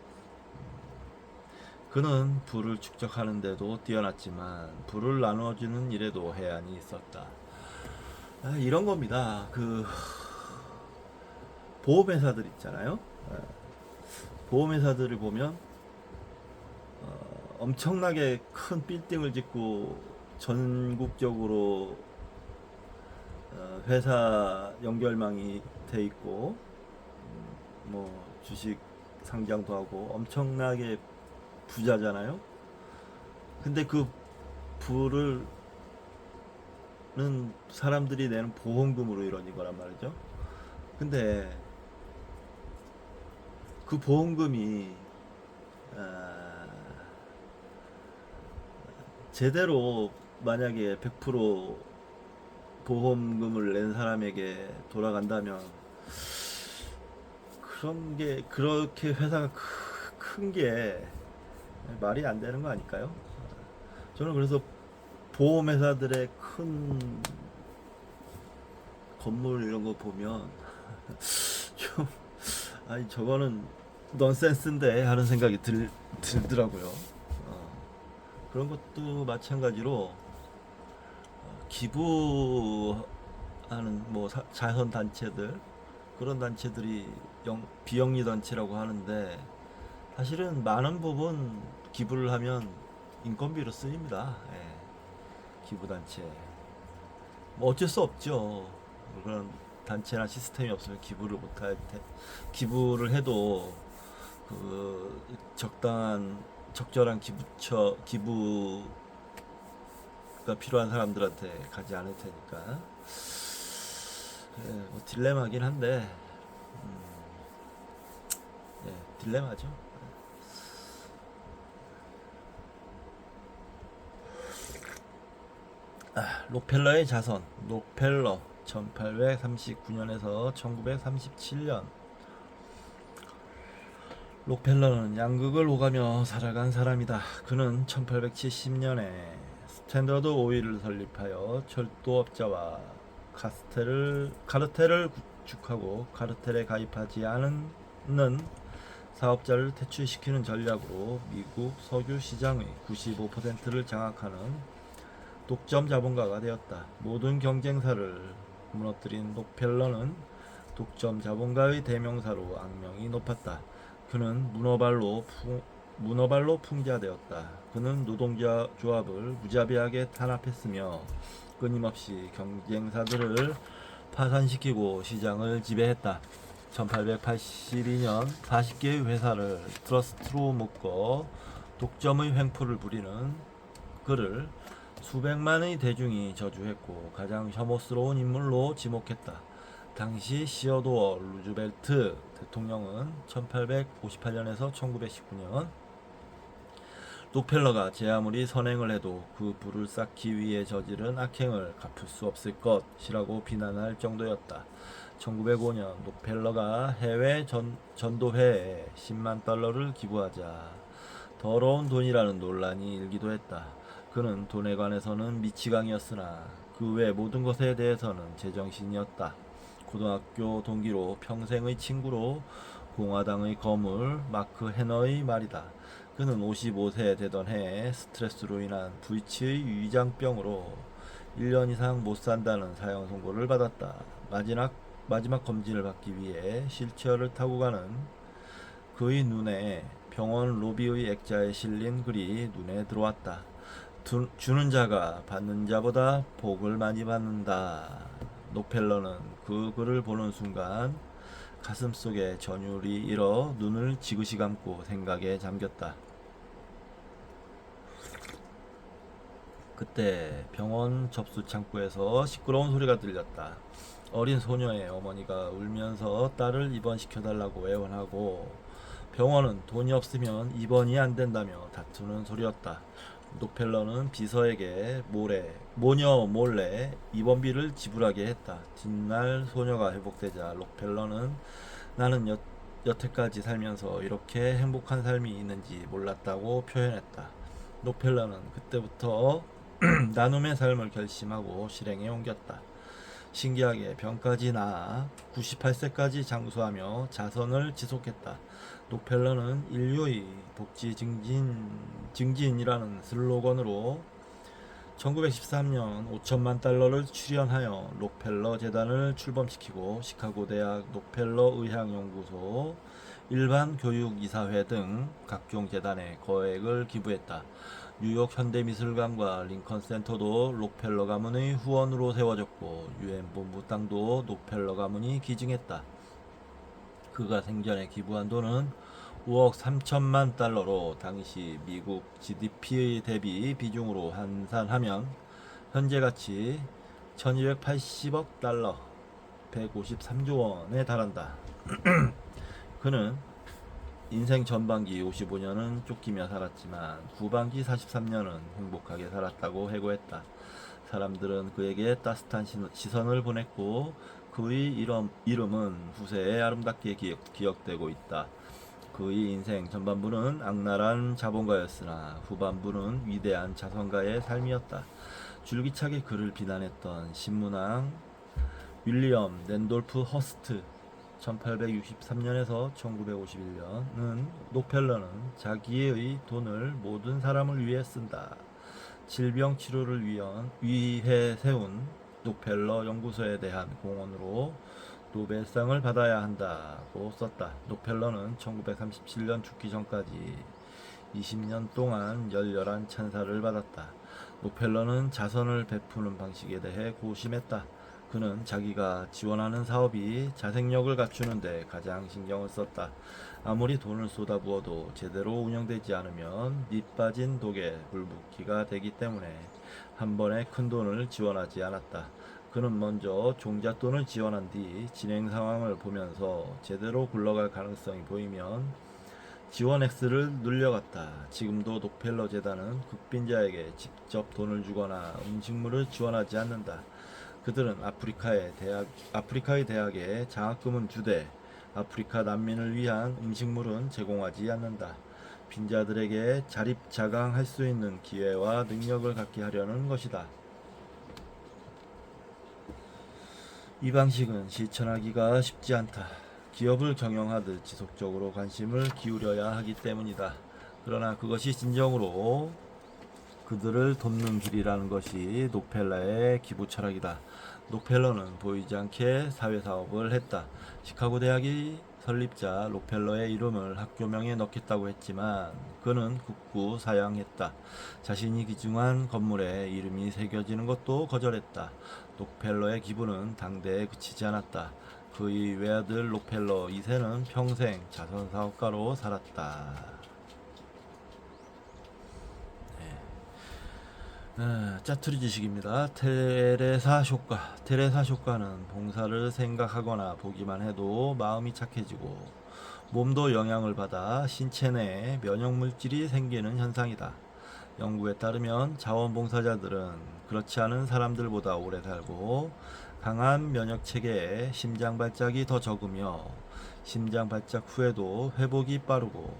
그는 부를 축적하는 데도 뛰어났지만 부를 나누어주는 일에도 해안이 있었다. 이런 겁니다. 그 보험회사들 있잖아요. 보험회사들을 보면 엄청나게 큰 빌딩을 짓고 전국적으로 회사 연결망이 돼 있고 뭐 주식 상장도 하고 엄청나게 부자잖아요. 근데 그 부를 사람들이 내는 보험금으로 이루어진 거란 말이죠. 근데 그 보험금이 제대로 만약에 100% 보험금을 낸 사람에게 돌아간다면 그런 게 그렇게 회사가 큰 게 말이 안 되는 거 아닐까요? 저는 그래서 보험회사들의 큰 건물 이런 거 보면 좀 아니 저거는 넌센스인데 하는 생각이 들더라고요. 그런 것도 마찬가지로 기부하는 뭐 자선 단체들 그런 단체들이 비영리 단체라고 하는데 사실은 많은 부분 기부를 하면 인건비로 쓰입니다. 예, 기부 단체 뭐 어쩔 수 없죠. 그런 단체나 시스템이 없으면 기부를 해도 그 적절한 기부가 필요한 사람들한테 가지 않을 테니까 예, 뭐 딜레마긴 한데 예, 딜레마죠. 록펠러의 자선 록펠러 1839년에서 1937년 록펠러는 양극을 오가며 살아간 사람이다. 그는 1870년에 스탠더드 오일을 설립하여 철도업자와 카르텔을 구축하고 카르텔에 가입하지 않는 사업자를 퇴출시키는 전략으로 미국 석유 시장의 95%를 장악하는 독점 자본가가 되었다. 모든 경쟁사를 무너뜨린 록펠러는 독점 자본가의 대명사로 악명이 높았다. 그는 문어발로 풍자되었다. 그는 노동자 조합을 무자비하게 탄압했으며 끊임없이 경쟁사들을 파산시키고 시장을 지배했다. 1882년 40개의 회사를 트러스트로 묶어 독점의 횡포를 부리는 그를 수백만의 대중이 저주했고 가장 혐오스러운 인물로 지목했다. 당시 시어도어 루즈벨트 대통령은 1858년에서 1919년 록펠러가 제 아무리 선행을 해도 그 부를 쌓기 위해 저지른 악행을 갚을 수 없을 것이라고 비난할 정도였다. 1905년 록펠러가 해외 전도회에 10만 달러를 기부하자 더러운 돈이라는 논란이 일기도 했다. 그는 돈에 관해서는 미치광이었으나 그 외 모든 것에 대해서는 제정신이었다. 고등학교 동기로 평생의 친구로 공화당의 거물 마크 해너의 말이다. 그는 55세 되던 해에 스트레스로 인한 불치의 위장병으로 1년 이상 못 산다는 사형 선고를 받았다. 마지막 검진을 받기 위해 휠체어를 타고 가는 그의 눈에 병원 로비의 액자에 실린 글이 눈에 들어왔다. 주는 자가 받는 자보다 복을 많이 받는다. 록펠러는 그 글을 보는 순간 가슴속에 전율이 일어 눈을 지그시 감고 생각에 잠겼다. 그때 병원 접수 창구에서 시끄러운 소리가 들렸다. 어린 소녀의 어머니가 울면서 딸을 입원시켜달라고 애원하고 병원은 돈이 없으면 입원이 안 된다며 다투는 소리였다. 록펠러는 비서에게 모녀 몰래 입원비를 지불하게 했다. 뒷날 소녀가 회복되자 록펠러는 나는 여태까지 살면서 이렇게 행복한 삶이 있는지 몰랐다고 표현했다. 록펠러는 그때부터 나눔의 삶을 결심하고 실행에 옮겼다. 신기하게 병까지 나아 98세까지 장수하며 자선을 지속했다. 록펠러는 인류의 복지 증진이라는 슬로건으로 1913년 5천만 달러를 출연하여 록펠러 재단을 출범시키고 시카고 대학 록펠러 의학연구소, 일반 교육이사회 등 각종 재단에 거액을 기부했다. 뉴욕 현대미술관과 링컨 센터도 록펠러 가문의 후원으로 세워졌고 유엔 본부땅도 록펠러 가문이 기증했다. 그가 생전에 기부한 돈은 5억 3천만 달러로 당시 미국 GDP 대비 비중으로 환산하면 현재 가치 1280억 달러 153조 원에 달한다. 그는 인생 전반기 55년은 쫓기며 살았지만 후반기 43년은 행복하게 살았다고 해고했다. 사람들은 그에게 따뜻한 시선을 보냈고 그의 이름은 후세에 아름답게 기억되고 있다. 그의 인생 전반부는 악랄한 자본가였으나 후반부는 위대한 자선가의 삶이었다. 줄기차게 그를 비난했던 신문왕 윌리엄 랜돌프 허스트 1863년에서 1951년은 록펠러는 자기의 돈을 모든 사람을 위해 쓴다. 질병 치료를 위해 세운 록펠러 연구소에 대한 공헌으로 노벨상을 받아야 한다고 썼다. 록펠러는 1937년 죽기 전까지 20년 동안 열렬한 찬사를 받았다. 록펠러는 자선을 베푸는 방식에 대해 고심했다. 그는 자기가 지원하는 사업이 자생력을 갖추는데 가장 신경을 썼다. 아무리 돈을 쏟아부어도 제대로 운영되지 않으면 밑 빠진 독에 불붙기가 되기 때문에 한 번에 큰 돈을 지원하지 않았다. 그는 먼저 종잣돈을 지원한 뒤 진행 상황을 보면서 제대로 굴러갈 가능성이 보이면 지원 액수를 늘려갔다. 지금도 록펠러 재단은 극빈자에게 직접 돈을 주거나 음식물을 지원하지 않는다. 그들은 아프리카의 대학에 장학금은 주되 아프리카 난민을 위한 음식물은 제공하지 않는다. 빈자들에게 자립자강할 수 있는 기회와 능력을 갖게 하려는 것이다. 이 방식은 실천하기가 쉽지 않다. 기업을 경영하듯 지속적으로 관심을 기울여야 하기 때문이다. 그러나 그것이 진정으로 그들을 돕는 길이라는 것이 록펠러의 기부 철학이다. 록펠러는 보이지 않게 사회사업을 했다. 시카고 대학이 설립자 록펠러의 이름을 학교명에 넣겠다고 했지만 그는 극구 사양했다. 자신이 기증한 건물에 이름이 새겨지는 것도 거절했다. 록펠러의 기부는 당대에 그치지 않았다. 그의 외아들 록펠러 2세는 평생 자선사업가로 살았다. 짜투리 지식입니다. 테레사 효과. 테레사 효과는 봉사를 생각하거나 보기만 해도 마음이 착해지고 몸도 영향을 받아 신체 내에 면역물질이 생기는 현상이다. 연구에 따르면 자원봉사자들은 그렇지 않은 사람들보다 오래 살고 강한 면역체계에 심장 발작이 더 적으며 심장 발작 후에도 회복이 빠르고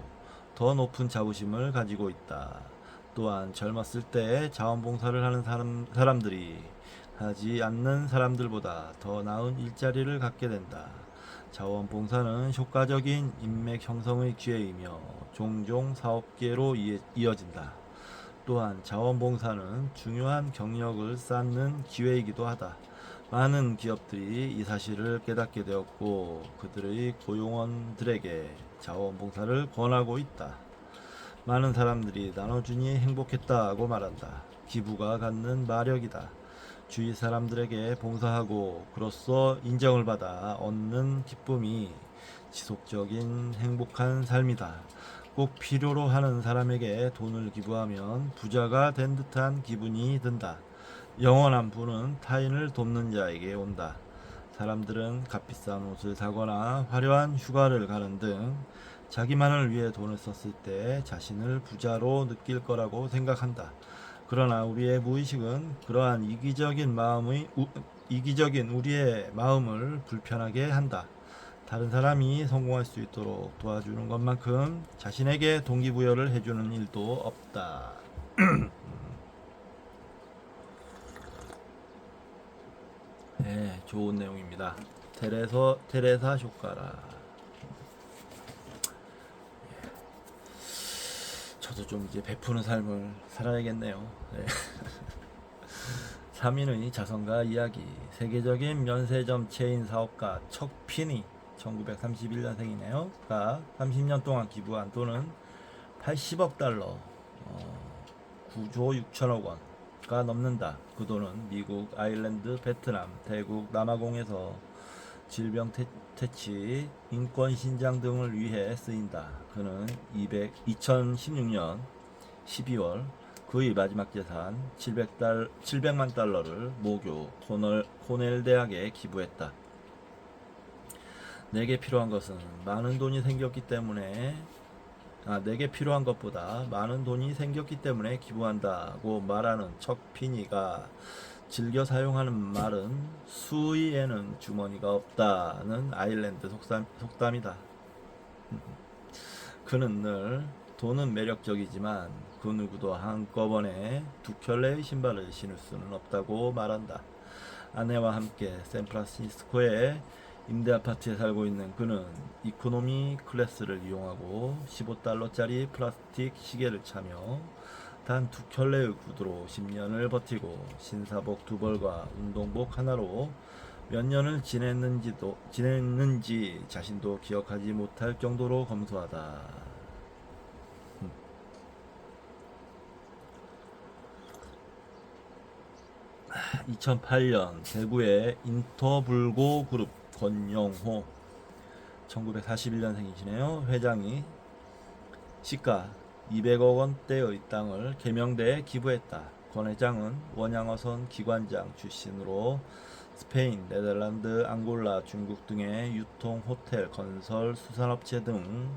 더 높은 자부심을 가지고 있다. 또한 젊었을 때 자원봉사를 하는 사람들이 하지 않는 사람들보다 더 나은 일자리를 갖게 된다. 자원봉사는 효과적인 인맥 형성의 기회이며 종종 사업계로 이어진다. 또한 자원봉사는 중요한 경력을 쌓는 기회이기도 하다. 많은 기업들이 이 사실을 깨닫게 되었고 그들의 고용원들에게 자원봉사를 권하고 있다. 많은 사람들이 나눠주니 행복했다고 말한다. 기부가 갖는 마력이다. 주위 사람들에게 봉사하고 그로써 인정을 받아 얻는 기쁨이 지속적인 행복한 삶이다. 꼭 필요로 하는 사람에게 돈을 기부하면 부자가 된 듯한 기분이 든다. 영원한 부는 타인을 돕는 자에게 온다. 사람들은 값비싼 옷을 사거나 화려한 휴가를 가는 등 자기만을 위해 돈을 썼을 때 자신을 부자로 느낄 거라고 생각한다. 그러나 우리의 무의식은 그러한 이기적인 우리의 마음을 불편하게 한다. 다른 사람이 성공할 수 있도록 도와주는 것만큼 자신에게 동기부여를 해주는 일도 없다. 네, 좋은 내용입니다. 테레사 효과라. 저도 좀 이제 베푸는 삶을 살아야겠네요. 네. 3위는 자선가 이야기. 세계적인 면세점 체인 사업가 척 피니 1931년생이네요. 가 30년 동안 기부한 돈은 80억 달러, 9조 6천억 원가 넘는다. 그 돈은 미국, 아일랜드, 베트남, 태국, 남아공에서 질병 퇴치, 인권 신장 등을 위해 쓰인다. 그는 2016년 12월 그의 마지막 재산 700만 달러를 모교 코넬 대학에 기부했다. 내게 필요한 것은 많은 돈이 생겼기 때문에 내게 필요한 것보다 많은 돈이 생겼기 때문에 기부한다고 말하는 척 피니가 즐겨 사용하는 말은 수위에는 주머니가 없다는 아일랜드 속담이다. 그는 늘 돈은 매력적이지만 그 누구도 한꺼번에 두 켤레의 신발을 신을 수는 없다고 말한다. 아내와 함께 샌프란시스코의 임대 아파트에 살고 있는 그는 이코노미 클래스를 이용하고 15달러짜리 플라스틱 시계를 차며 단 두 켤레의 구두로 10년을 버티고 신사복 두 벌과 운동복 하나로 몇 년을 지냈는지 자신도 기억하지 못할 정도로 검소하다. 2008년 대구의 인터불고 그룹 권영호 1941년생이시네요. 회장이 시가 200억 원대의 땅을 계명대에 기부했다. 권 회장은 원양어선 기관장 출신으로 스페인, 네덜란드, 앙골라, 중국 등의 유통, 호텔, 건설, 수산업체 등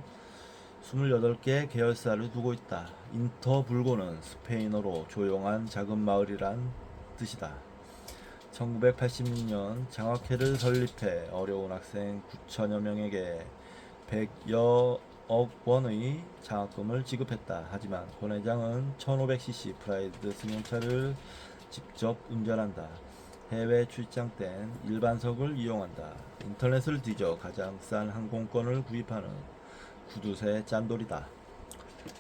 28개 계열사를 두고 있다. 인터불고는 스페인어로 조용한 작은 마을이란 뜻이다. 1986년 장학회를 설립해 어려운 학생 9천여 명에게 100여억 원의 장학금을 지급했다. 하지만 권 회장은 1500cc 프라이드 승용차를 직접 운전한다. 해외 출장 땐 일반석을 이용한다. 인터넷을 뒤져 가장 싼 항공권을 구입하는 구두쇠 짠돌이다.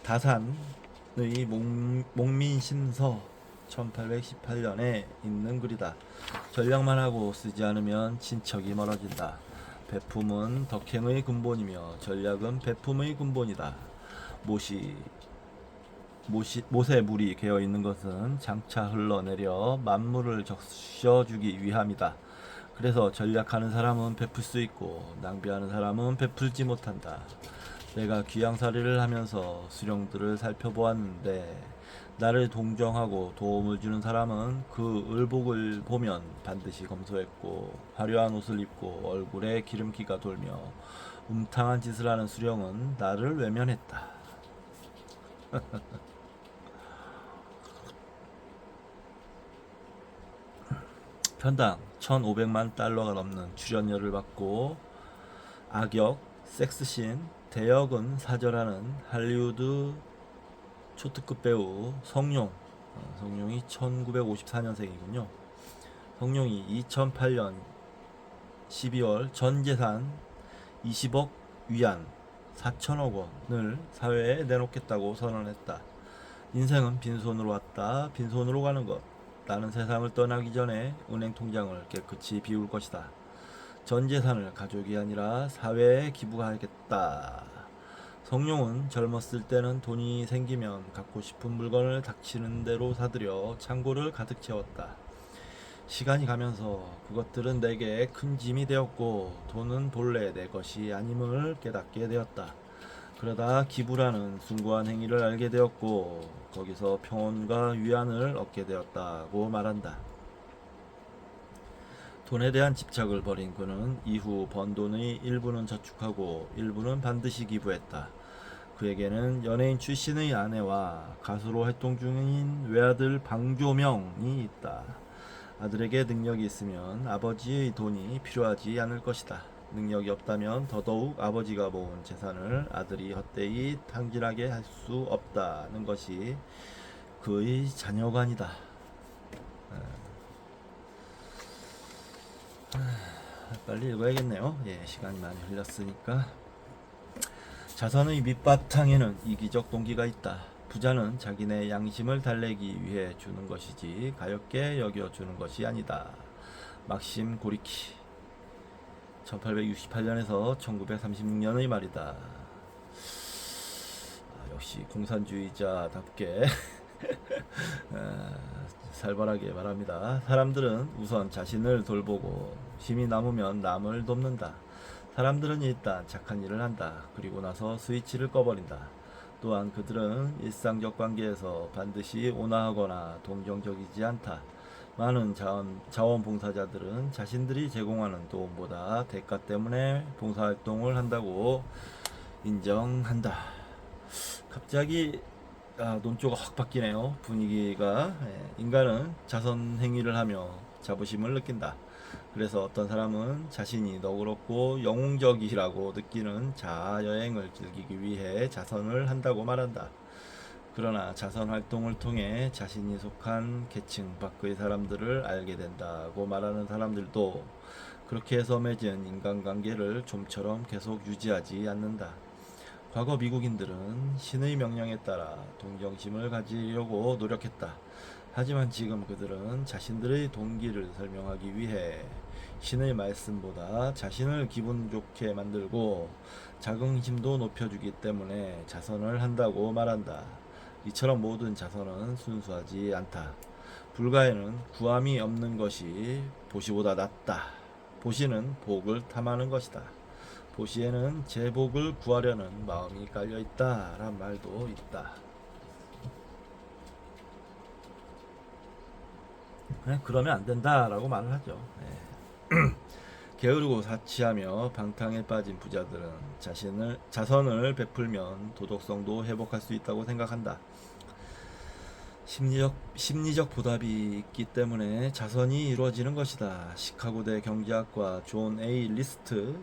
다산의 목민신서 1818년에 있는 글이다. 전략만 하고 쓰지 않으면 친척이 멀어진다. 배품은 덕행의 근본이며 전략은 배품의 근본이다. 못에 물이 개어 있는 것은 장차 흘러내려 만물을 적셔주기 위함이다. 그래서 전략하는 사람은 베풀 수 있고 낭비하는 사람은 베풀지 못한다. 내가 귀양살이를 하면서 수령들을 살펴보았는데 나를 동정하고 도움을 주는 사람은 그 을복을 보면 반드시 검소했고 화려한 옷을 입고 얼굴에 기름기가 돌며 음탕한 짓을 하는 수령은 나를 외면했다. 편당 1,500만 달러가 넘는 출연료를 받고 악역, 섹스신, 대역은 사절하는 할리우드 초특급 배우 성룡. 성룡이 1954년생이군요. 성룡이 2008년 12월 전 재산 20억 위안 4천억 원을 사회에 내놓겠다고 선언했다. 인생은 빈손으로 왔다 빈손으로 가는 것. 나는 세상을 떠나기 전에 은행 통장을 깨끗이 비울 것이다. 전 재산을 가족이 아니라 사회에 기부하겠다. 성룡은 젊었을 때는 돈이 생기면 갖고 싶은 물건을 닥치는 대로 사들여 창고를 가득 채웠다. 시간이 가면서 그것들은 내게 큰 짐이 되었고 돈은 본래 내 것이 아님을 깨닫게 되었다. 그러다 기부라는 숭고한 행위를 알게 되었고 거기서 평온과 위안을 얻게 되었다고 말한다. 돈에 대한 집착을 버린 그는 이후 번 돈의 일부는 저축하고 일부는 반드시 기부했다. 그에게는 연예인 출신의 아내와 가수로 활동 중인 외아들 방조명이 있다. 아들에게 능력이 있으면 아버지의 돈이 필요하지 않을 것이다. 능력이 없다면 더더욱 아버지가 모은 재산을 아들이 헛되이 탕진하게 할 수 없다는 것이 그의 자녀관이다. 빨리 읽어야겠네요. 시간이 많이 흘렸으니까. 자선의 밑바탕에는 이기적 동기가 있다. 부자는 자기네 양심을 달래기 위해 주는 것이지 가볍게 여겨주는 것이 아니다. 막심 고리키 1868년에서 1936년의 말이다. 역시 공산주의자답게 살벌하게 말합니다. 사람들은 우선 자신을 돌보고 힘이 남으면 남을 돕는다. 사람들은 일단 착한 일을 한다. 그리고 나서 스위치를 꺼버린다. 또한 그들은 일상적 관계에서 반드시 온화하거나 동정적이지 않다. 많은 자원봉사자들은 자신들이 제공하는 도움보다 대가 때문에 봉사활동을 한다고 인정한다. 갑자기 논조가 확 바뀌네요. 분위기가. 인간은 자선 행위를 하며 자부심을 느낀다. 그래서 어떤 사람은 자신이 너그럽고 영웅적이라고 느끼는 자아 여행을 즐기기 위해 자선을 한다고 말한다. 그러나 자선 활동을 통해 자신이 속한 계층 밖의 사람들을 알게 된다고 말하는 사람들도 그렇게 해서 맺은 인간관계를 좀처럼 계속 유지하지 않는다. 과거 미국인들은 신의 명령에 따라 동정심을 가지려고 노력했다. 하지만 지금 그들은 자신들의 동기를 설명하기 위해 신의 말씀보다 자신을 기분 좋게 만들고 자긍심도 높여주기 때문에 자선을 한다고 말한다. 이처럼 모든 자선은 순수하지 않다. 불가에는 구함이 없는 것이 보시보다 낫다. 보시는 복을 탐하는 것이다. 보시에는 제복을 구하려는 마음이 깔려있다 란 말도 있다. 그러면 안 된다 라고 말을 하죠. 게으르고 사치하며 방탕에 빠진 부자들은 자선을 베풀면 도덕성도 회복할 수 있다고 생각한다. 심리적 보답이 있기 때문에 자선이 이루어지는 것이다. 시카고대 경제학과 존 A. 리스트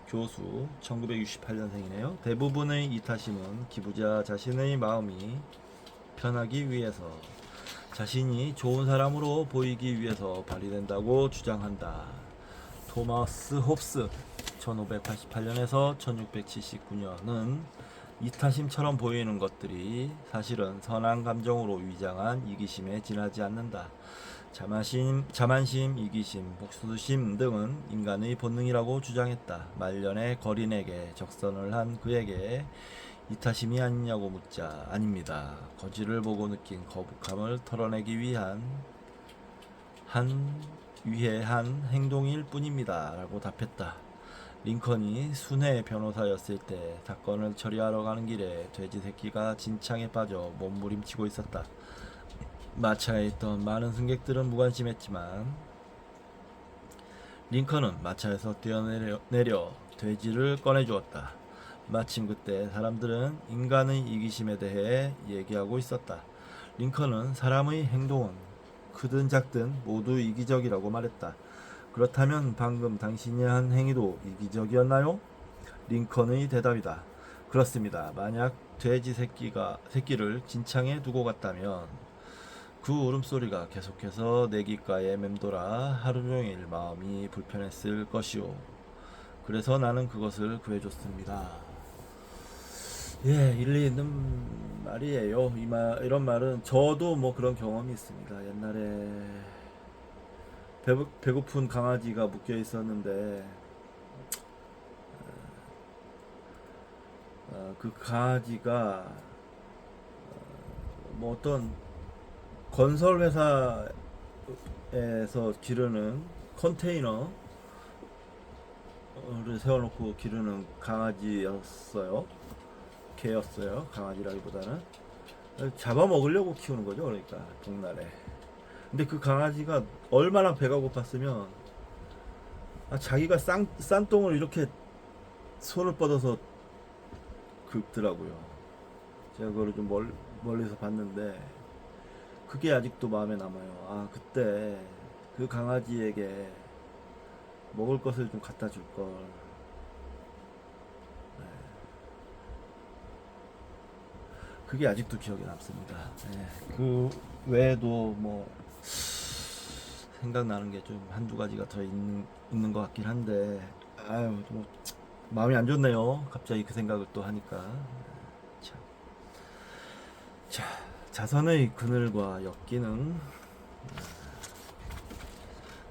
교수 1968년생이네요. 대부분의 이타심은 기부자 자신의 마음이 편하기 위해서 자신이 좋은 사람으로 보이기 위해서 발휘된다고 주장한다. 토마스 홉스 1588년에서 1679년은 이타심처럼 보이는 것들이 사실은 선한 감정으로 위장한 이기심에 지나지 않는다. 자만심, 이기심, 복수심 등은 인간의 본능이라고 주장했다. 말년에 거린에게 적선을 한 그에게 이타심이 아니냐고 묻자 아닙니다. 거지를 보고 느낀 거북함을 털어내기 위해 한 행동일 뿐입니다. 라고 답했다. 링컨이 순회 변호사였을 때 사건을 처리하러 가는 길에 돼지 새끼가 진창에 빠져 몸부림치고 있었다. 마차에 있던 많은 승객들은 무관심했지만 링컨은 마차에서 뛰어내려 돼지를 꺼내주었다. 마침 그때 사람들은 인간의 이기심에 대해 얘기하고 있었다. 링컨은 사람의 행동은 크든 작든 모두 이기적이라고 말했다. 그렇다면 방금 당신이 한 행위도 이기적이었나요? 링컨의 대답이다. 그렇습니다. 만약 돼지 새끼를 진창에 두고 갔다면 그 울음소리가 계속해서 내 귓가에 맴돌아 하루 종일 마음이 불편했을 것이오. 그래서 나는 그것을 구해줬습니다. 일리 있는 말이에요. 이런 말은 저도 뭐 그런 경험이 있습니다. 옛날에 배고픈 강아지가 묶여 있었는데 그 강아지가 뭐 어떤 건설 회사에서 기르는 컨테이너를 세워놓고 기르는 강아지였어요. 개였어요. 강아지라기보다는 잡아먹으려고 키우는 거죠. 그러니까 복날에. 근데 그 강아지가 얼마나 배가 고팠으면 자기가 싼똥을 이렇게 손을 뻗어서 긁더라고요. 제가 그걸 좀 멀리서 봤는데 그게 아직도 마음에 남아요. 그때 그 강아지에게 먹을 것을 좀 갖다 줄 걸. 그게 아직도 기억에 남습니다. 그 외에도 뭐 생각나는 게 좀 한두 가지가 더 있는 것 같긴 한데 뭐 마음이 안 좋네요. 갑자기 그 생각을 또 하니까. 자, 자선의 그늘과 역기능.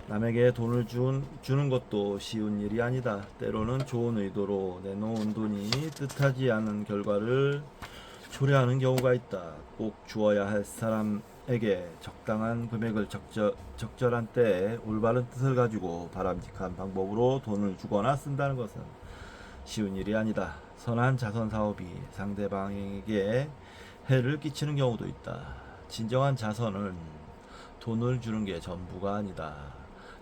남에게 돈을 주는 것도 쉬운 일이 아니다. 때로는 좋은 의도로 내놓은 돈이 뜻하지 않은 결과를 초래하는 경우가 있다. 꼭 주어야 할 사람에게 적당한 금액을 적절한 때에 올바른 뜻을 가지고 바람직한 방법으로 돈을 주거나 쓴다는 것은 쉬운 일이 아니다. 선한 자선 사업이 상대방에게 해를 끼치는 경우도 있다. 진정한 자선은 돈을 주는 게 전부가 아니다.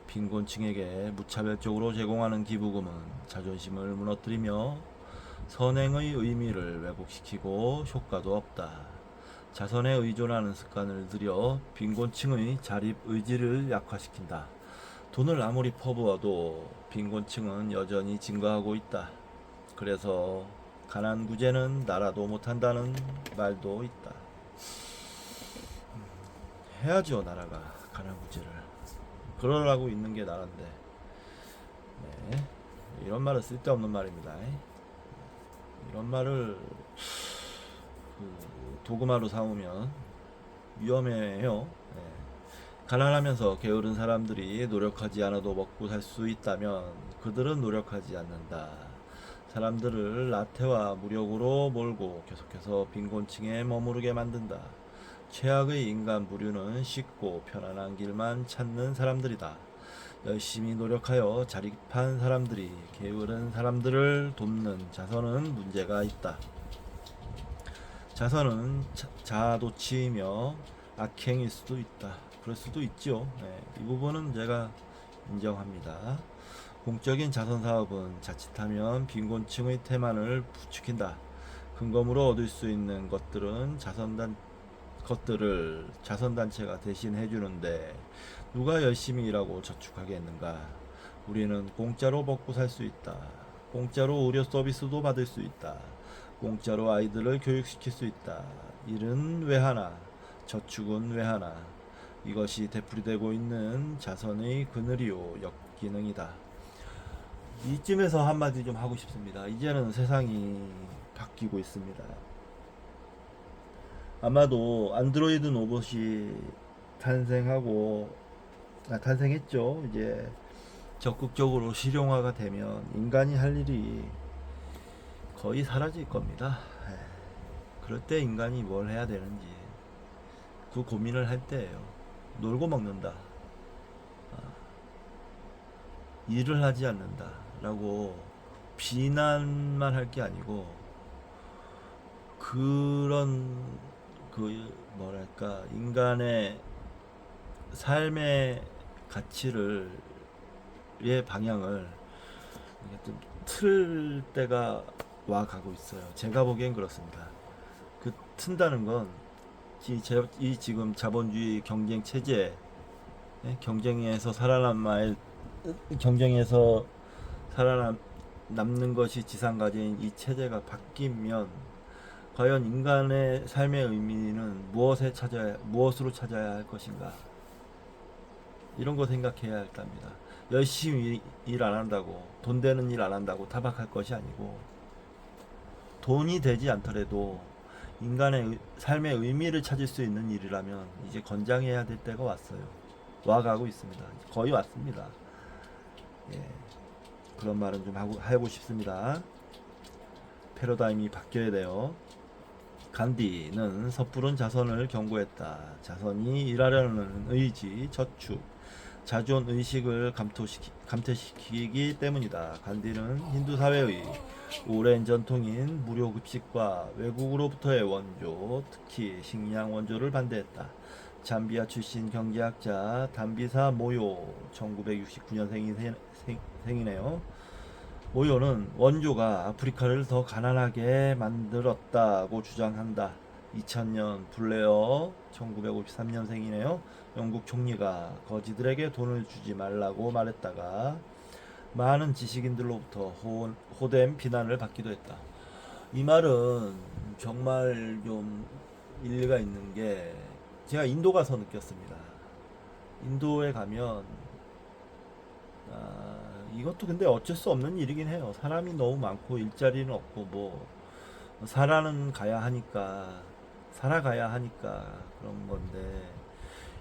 빈곤층에게 무차별적으로 제공하는 기부금은 자존심을 무너뜨리며 선행의 의미를 왜곡시키고 효과도 없다. 자선에 의존하는 습관을 들여 빈곤층의 자립 의지를 약화시킨다. 돈을 아무리 퍼부어도 빈곤층은 여전히 증가하고 있다. 그래서 가난 구제는 나라도 못한다는 말도 있다. 해야죠, 나라가 가난 구제를. 그러라고 있는 게 나라인데. 네. 이런 말은 쓸데없는 말입니다. 이런 말을 도구마로 삼으면 위험해요. 네. 가난하면서 게으른 사람들이 노력하지 않아도 먹고 살 수 있다면 그들은 노력하지 않는다. 사람들을 나태와 무력으로 몰고 계속해서 빈곤층에 머무르게 만든다. 최악의 인간 부류는 쉽고 편안한 길만 찾는 사람들이다. 열심히 노력하여 자립한 사람들이 게으른 사람들을 돕는 자선은 문제가 있다. 자선은 자아도취이며 악행일 수도 있다. 그럴 수도 있죠. 네, 이 부분은 제가 인정합니다. 공적인 자선 사업은 자칫하면 빈곤층의 태만을 부추긴다. 근검으로 얻을 수 있는 것들을 자선단체가 대신 해주는데 누가 열심히 일하고 저축하겠는가? 우리는 공짜로 먹고 살 수 있다. 공짜로 의료 서비스도 받을 수 있다. 공짜로 아이들을 교육시킬 수 있다. 일은 왜 하나? 저축은 왜 하나? 이것이 되풀이되고 있는 자선의 그늘이요 역기능이다. 이쯤에서 한마디 좀 하고 싶습니다. 이제는 세상이 바뀌고 있습니다. 아마도 안드로이드 로봇이 탄생했죠. 이제 적극적으로 실용화가 되면 인간이 할 일이 거의 사라질 겁니다. 그럴 때 인간이 뭘 해야 되는지 그 고민을 할 때예요. 놀고 먹는다. 일을 하지 않는다. 라고 비난만 할 게 아니고 그런 인간의 삶의 가치를 의 방향을 좀 틀 때가 와 가고 있어요. 제가 보기엔 그렇습니다. 그 튼다는 건 이 지금 자본주의 경쟁 체제, 경쟁에서 살아남는 것이 지상과제인 이 체제가 바뀌면 과연 인간의 삶의 의미는 무엇으로 찾아야 할 것인가? 이런 거 생각해야 할 겁니다. 열심히 일 안 한다고, 돈 되는 일 안 한다고 타박할 것이 아니고, 돈이 되지 않더라도 인간의 삶의 의미를 찾을 수 있는 일이라면 이제 권장해야 될 때가 왔어요. 와가고 있습니다. 거의 왔습니다. 예, 그런 말은 좀 하고 싶습니다. 패러다임이 바뀌어야 돼요. 간디는 섣부른 자선을 경고했다. 자선이 일하려는 의지, 저축, 자존 의식을 감퇴시키기 때문이다. 간디는 힌두 사회의 오랜 전통인 무료 급식과 외국으로부터의 원조, 특히 식량 원조를 반대했다. 잠비아 출신 경제학자 담비사 모요, 1969년생이네요. 모요는 원조가 아프리카를 더 가난하게 만들었다고 주장한다. 2000년 블레어, 1953년생이네요. 영국 총리가 거지들에게 돈을 주지 말라고 말했다가 많은 지식인들로부터 호된 비난을 받기도 했다. 이 말은 정말 좀 일리가 있는 게 제가 인도 가서 느꼈습니다. 인도에 가면 이것도 근데 어쩔 수 없는 일이긴 해요. 사람이 너무 많고 일자리는 없고 뭐 살아가야 하니까 그런 건데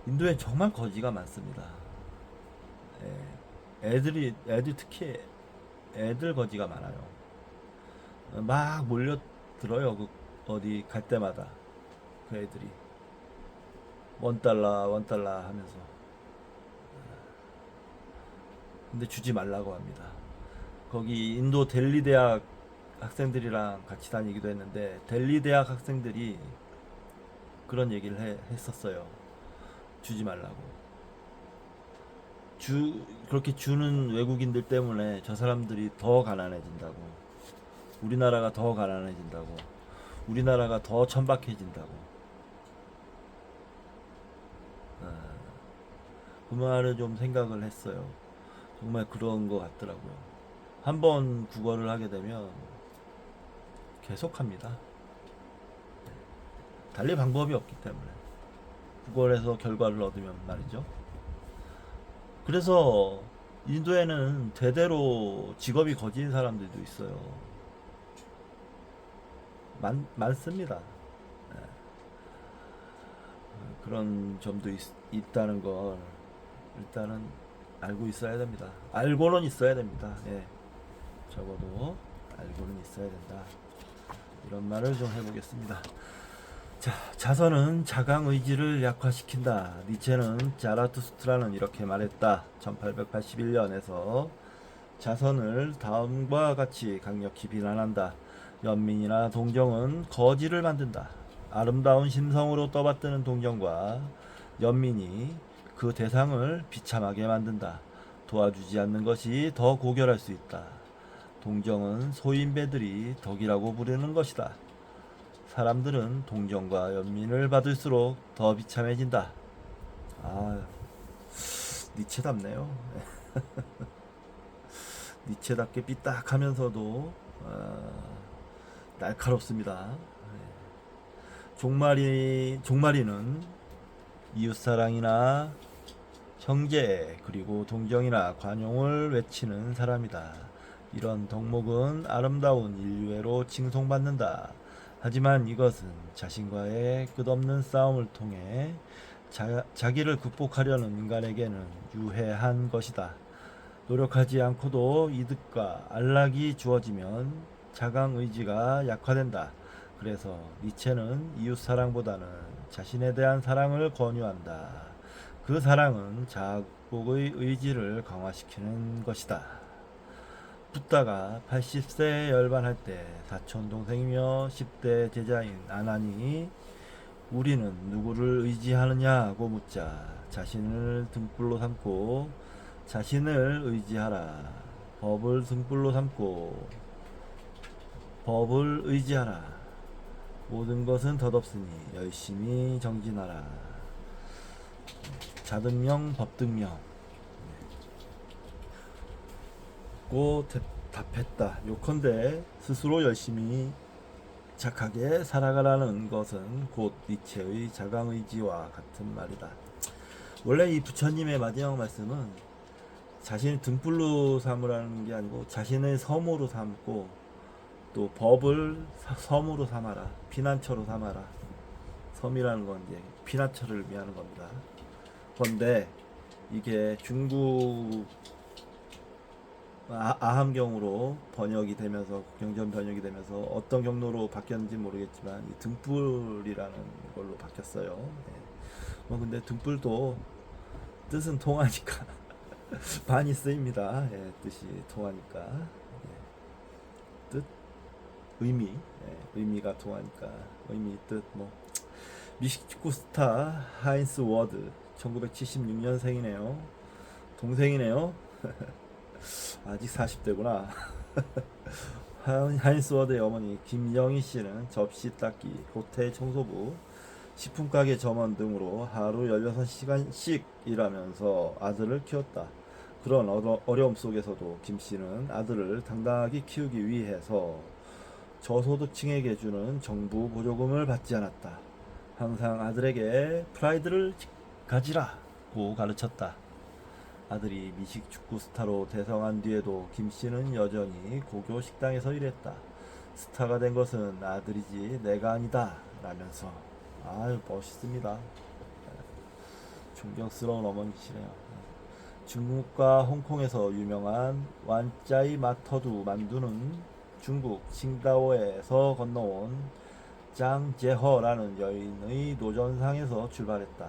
인도에 정말 거지가 많습니다. 애들 특히 애들 거지가 많아요. 막 몰려들어요. 어디 갈 때마다 그 애들이 원 달러 하면서 근데 주지 말라고 합니다. 거기 인도 델리 대학 학생들이랑 같이 다니기도 했는데 델리 대학 학생들이 그런 얘기를 했었어요. 주지 말라고. 그렇게 주는 외국인들 때문에 저 사람들이 더 가난해진다고. 우리나라가 더 가난해진다고, 우리나라가 더 천박해진다고. 아, 그 말을 좀 생각을 했어요. 정말 그런 것 같더라고요. 한번 국어를 하게 되면 계속합니다. 달리 방법이 없기 때문에 국어에서 결과를 얻으면 말이죠. 그래서 인도에는 대대로 직업이 거진 사람들도 있어요. 많습니다. 예, 그런 점도 있다는 걸 일단은 알고 있어야 됩니다. 알고는 있어야 됩니다. 예, 적어도 알고는 있어야 된다. 이런 말을 좀 해보겠습니다. 자, 자선은 자강 의지를 약화시킨다. 니체는 자라투스트라는 이렇게 말했다. 1881년에서 자선을 다음과 같이 강력히 비난한다. 연민이나 동정은 거지를 만든다. 아름다운 심성으로 떠받드는 동정과 연민이 그 대상을 비참하게 만든다. 도와주지 않는 것이 더 고결할 수 있다. 동정은 소인배들이 덕이라고 부르는 것이다. 사람들은 동정과 연민을 받을수록 더 비참해진다. 아, 니체답네요. 니체답게 삐딱하면서도 날카롭습니다. 종말이는 이웃사랑이나 형제 그리고 동정이나 관용을 외치는 사람이다. 이런 덕목은 아름다운 인류애로 칭송받는다. 하지만 이것은 자신과의 끝없는 싸움을 통해 자기를 극복하려는 인간에게는 유해한 것이다. 노력하지 않고도 이득과 안락이 주어지면 자강 의지가 약화된다. 그래서 니체는 이웃 사랑보다는 자신에 대한 사랑을 권유한다. 그 사랑은 자국의 의지를 강화시키는 것이다. 붓다가 80세에 열반할 때 사촌 동생이며 10대 제자인 아난이 우리는 누구를 의지하느냐고 묻자 자신을 등불로 삼고 자신을 의지하라. 법을 등불로 삼고 법을 의지하라. 모든 것은 덧없으니 열심히 정진하라. 자등명 법등명 고 답했다. 요컨대 스스로 열심히 착하게 살아가라는 것은 곧 니체의 자강의지와 같은 말이다. 원래 이 부처님의 마지막 말씀은 자신이 등불로 삼으라는 게 아니고 자신의 섬으로 삼고 또 법을 섬으로 삼아라. 피난처로 삼아라. 섬이라는 건 이제 피난처를 의미하는 겁니다. 그런데 이게 중국 아함경으로 번역이 되면서 국경전 번역이 되면서 어떤 경로로 바뀌었는지 모르겠지만 이 등불이라는 걸로 바뀌었어요. 네. 뭐 근데 등불도 뜻은 통하니까 많이 쓰입니다. 예, 뜻이 통하니까 뜻 의미 의미가 통하니까 의미 뜻 뭐 멕시코 스타 하인스 워드 1976년생이네요. 동생이네요. 아직 40대구나. 하인스 워드의 어머니 김영희 씨는 접시 닦기, 호텔 청소부, 식품가게 점원 등으로 하루 16시간씩 일하면서 아들을 키웠다. 그런 어려움 속에서도 김 씨는 아들을 당당하게 키우기 위해서 저소득층에게 주는 정부 보조금을 받지 않았다. 항상 아들에게 프라이드를 가지라고 가르쳤다. 아들이 미식 축구 스타로 대성한 뒤에도 김 씨는 여전히 고교 식당에서 일했다. 스타가 된 것은 아들이지 내가 아니다 라면서. 아유, 멋있습니다. 존경스러운 어머니시네요. 중국과 홍콩에서 유명한 완짜이 마터두 만두는 중국 칭다오에서 건너온 짱제허라는 여인의 노점상에서 출발했다.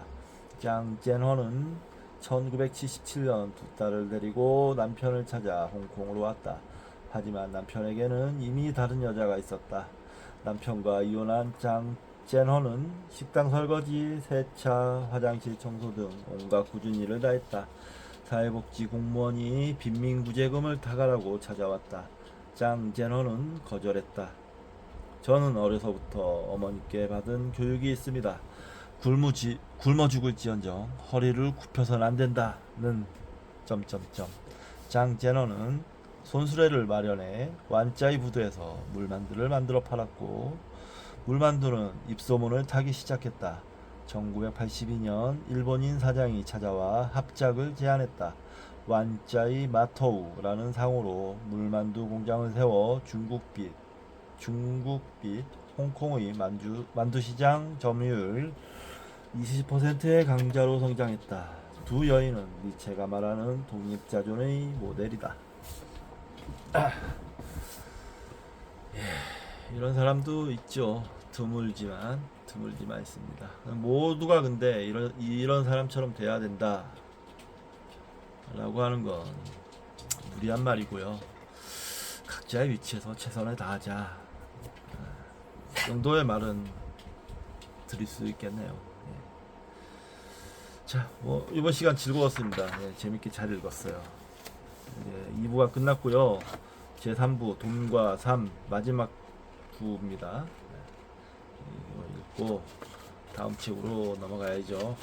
짱제허는 1977년 두 딸을 데리고 남편을 찾아 홍콩으로 왔다. 하지만 남편에게는 이미 다른 여자가 있었다. 남편과 이혼한 짱제허는 식당 설거지, 세차, 화장실 청소 등 온갖 꾸준히 일을 다했다. 사회복지 공무원이 빈민구제금을 타가라고 찾아왔다. 장제너는 거절했다. 저는 어려서부터 어머니께 받은 교육이 있습니다. 굶어 죽을지언정 허리를 굽혀서는 안 된다는 점점점. 장제너는 손수레를 마련해 완짜이 부두에서 물만두를 만들어 팔았고 물만두는 입소문을 타기 시작했다. 1982년 일본인 사장이 찾아와 합작을 제안했다. 완짜이 마토우라는 상호로 물만두 공장을 세워 중국빛 홍콩의 만두시장 점유율 20%의 강자로 성장했다. 두 여인은 니체가 말하는 독립자존의 모델이다. 이런 사람도 있죠. 드물지만 있습니다. 모두가 근데 이런 사람처럼 돼야 된다 라고 하는 건 무리한 말이고요. 각자의 위치에서 최선을 다하자 정도의 말은 드릴 수 있겠네요. 예. 자, 뭐 이번 시간 즐거웠습니다. 예, 재밌게 잘 읽었어요. 예, 2부가 끝났고요. 제3부 돈과 삶 마지막 부입니다. 이거 읽고 다음 책으로 넘어가야죠.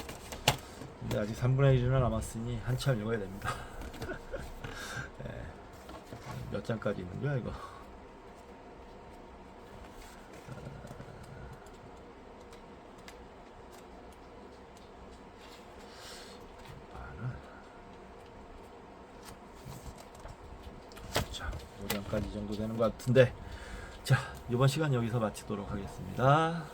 근데 아직 3분의 1이나 남았으니 한참 읽어야 됩니다. 예, 몇 장까지 있는 거야 이거? 자, 5장까지 정도 되는 것 같은데, 자, 이번 시간 여기서 마치도록 하겠습니다.